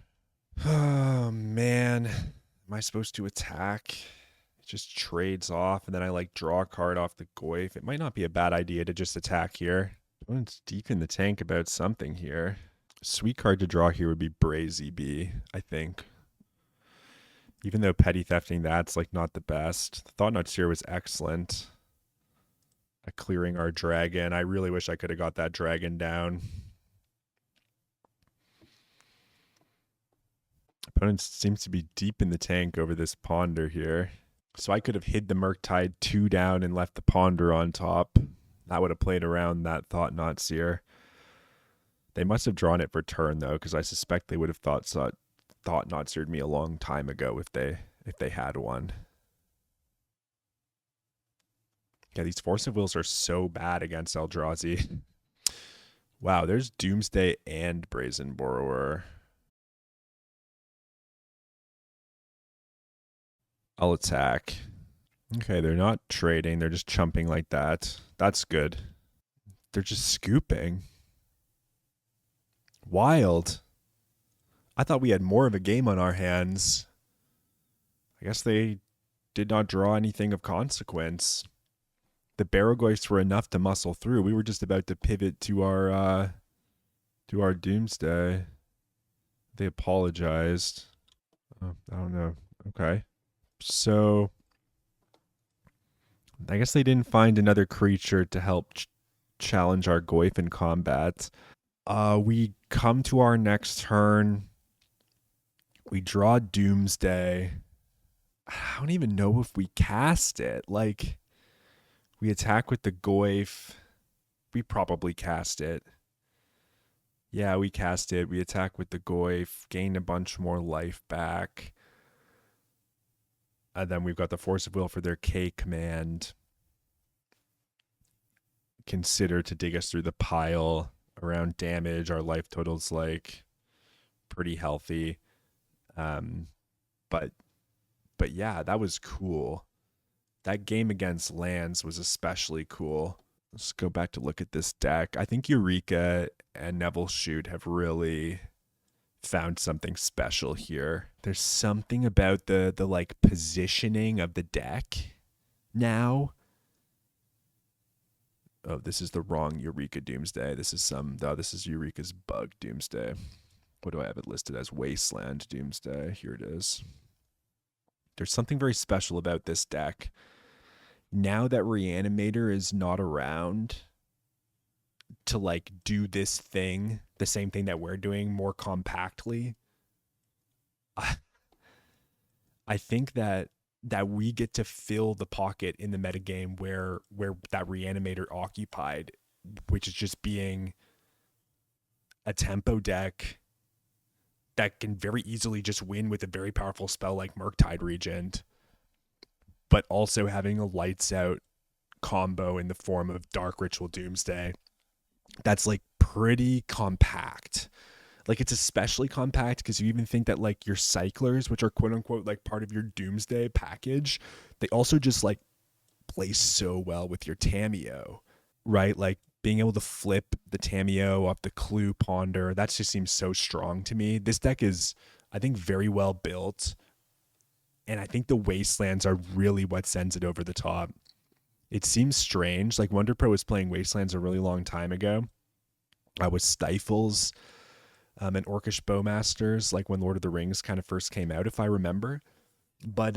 [SPEAKER 1] Oh, man. Am I supposed to attack? It just trades off, and then I, like, draw a card off the Goyf. It might not be a bad idea to just attack here. Opponent's deep in the tank about something here. Sweet card to draw here would be Brazy B, I think. Even though Petty Thefting that's like not the best. Thought-Knot Seer was excellent at clearing our dragon. I really wish I could have got that dragon down. Opponent seems to be deep in the tank over this Ponder here. So I could have hid the Murktide 2 down and left the Ponder on top. That would have played around that Thought-Knot Seer. They must have drawn it for turn though, because I suspect they would have Thought-Knot Seered me a long time ago if they had one. Yeah, these Force of Wills are so bad against Eldrazi. Wow, there's Doomsday and Brazen Borrower. I'll attack. Okay, they're not trading. They're just chumping like that. That's good. They're just scooping. Wild. I thought we had more of a game on our hands. I guess they did not draw anything of consequence. The Barrow-goyfs were enough to muscle through. We were just about to pivot to our Doomsday. They apologized. Oh, I don't know. Okay. So I guess they didn't find another creature to help challenge our Goyf in combat. We come to our next turn. We draw Doomsday. I don't even know if we cast it. Like, we attack with the Goyf. We probably cast it. Yeah, we cast it. We attack with the Goyf, gain a bunch more life back. And then we've got the Force of Will for their K command. Consider to dig us through the pile around damage. Our life total's like pretty healthy. But yeah, that was cool. That game against lands was especially cool. Let's go back to look at this deck. I think Eureka and Nevilshute have really found something special here. There's something about the like positioning of the deck now. Oh, this is the wrong Eureka Doomsday. This is Eureka's Bug Doomsday. What do I have it listed as? Wasteland Doomsday. Here it is. There's something very special about this deck. Now that Reanimator is not around to like do this thing, the same thing that we're doing more compactly, I think that we get to fill the pocket in the metagame where that Reanimator occupied, which is just being a tempo deck that can very easily just win with a very powerful spell like Murktide Regent, but also having a lights out combo in the form of Dark Ritual Doomsday that's like pretty compact. Like it's especially compact because you even think that like your cyclers, which are quote unquote like part of your Doomsday package, they also just like play so well with your Tamiyo, right? Like being able to flip the Tamiyo off the Clue Ponder, that just seems so strong to me. This deck is, I think, very well built, and I think the Wastelands are really what sends it over the top. It seems strange. Like Wonder Pro was playing Wastelands a really long time ago. I was Stifles and Orcish Bowmasters, like when Lord of the Rings kind of first came out, if I remember. But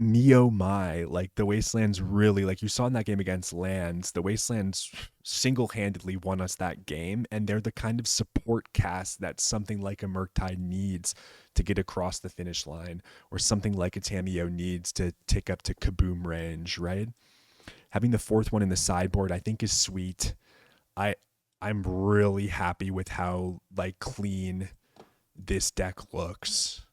[SPEAKER 1] me oh my, like the Wastelands really, like you saw in that game against Lands, the Wastelands single-handedly won us that game, and they're the kind of support cast that something like a Murktide needs to get across the finish line, or something like a Tamiyo needs to tick up to kaboom range, right? Having the fourth one in the sideboard I think is sweet. I'm really happy with how like clean this deck looks.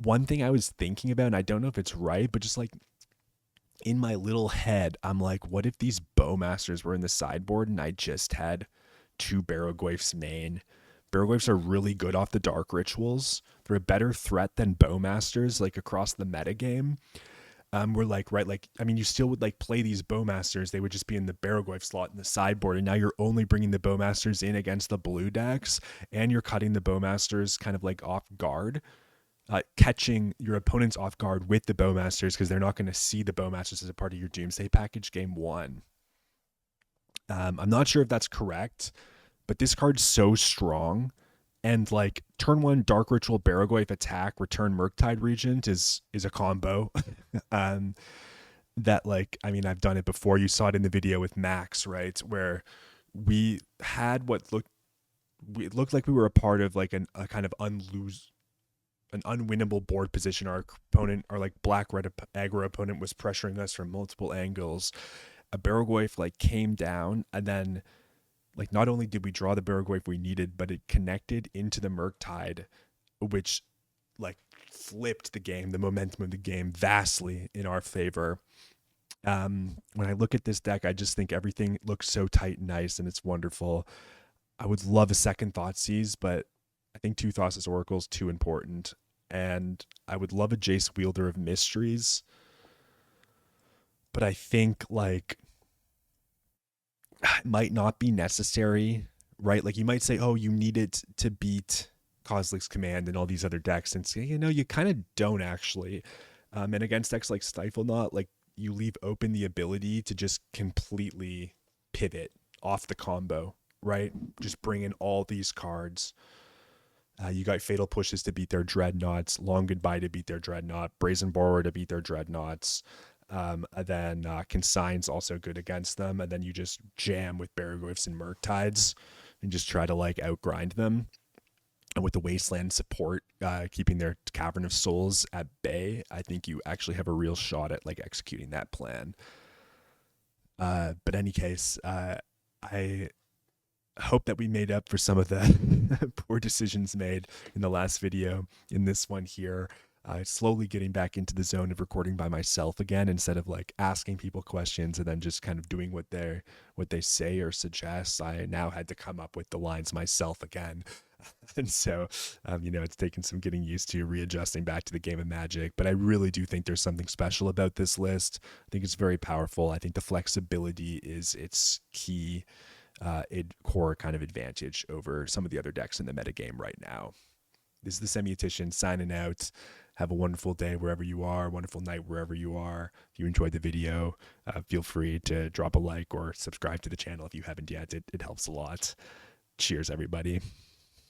[SPEAKER 1] One thing I was thinking about, and I don't know if it's right, but just like in my little head, I'm like, what if these Bowmasters were in the sideboard and I just had two Barrowglyphs main? Barrowglyphs are really good off the Dark Rituals. They're a better threat than Bowmasters, like across the metagame. We're like, right, like, I mean, you still would like play these Bowmasters. They would just be in the Barrowglyph slot in the sideboard. And now you're only bringing the Bowmasters in against the blue decks, and you're cutting the Bowmasters kind of like off guard. Catching your opponents off guard with the Bowmasters because they're not going to see the Bowmasters as a part of your Doomsday package game one. I'm not sure if that's correct, but this card's so strong. And like turn one Dark Ritual Barrowglyph attack, return Murktide Regent is a combo. That like, I mean, I've done it before. You saw it in the video with Max, right? Where we had it looked like we were a part of like a kind of an unwinnable board position. Our opponent, our like black-red aggro opponent, was pressuring us from multiple angles. A Barrowglyph like came down, and then like not only did we draw the Barrowglyph we needed, but it connected into the Murktide, which like flipped the game, the momentum of the game vastly in our favor. When I look at this deck, I just think everything looks so tight and nice, and it's wonderful. I would love a second Thoughtseize, but I think two Thassa's Oracle is too important. And I would love a Jace Wielder of Mysteries. But I think like it might not be necessary, right? Like you might say, oh, you need it to beat Kozilek's Command and all these other decks. And say, you know, you kind of don't actually. And against decks like Stifle Knot, like you leave open the ability to just completely pivot off the combo, right? Just bring in all these cards. You got Fatal Pushes to beat their Dreadnoughts, Long Goodbye to beat their Dreadnought, Brazen Borrower to beat their Dreadnoughts, and then Consign's also good against them, and then you just jam with Barrowglyphs and Murktides and just try to like outgrind them. And with the Wasteland support, keeping their Cavern of Souls at bay, I think you actually have a real shot at like executing that plan. But in any case, I hope that we made up for some of the poor decisions made in the last video in this one here. Slowly getting back into the zone of recording by myself again, instead of like asking people questions and then just kind of doing what they say or suggest. I now had to come up with the lines myself again. And so, you know, it's taken some getting used to, readjusting back to the game of Magic. But I really do think there's something special about this list. I think it's very powerful. I think the flexibility is its key core kind of advantage over some of the other decks in the metagame right now. This is the Semiotician signing out. Have a wonderful day wherever you are, wonderful night wherever you are. If you enjoyed the video, feel free to drop a like or subscribe to the channel if you haven't yet. It helps a lot. Cheers, everybody.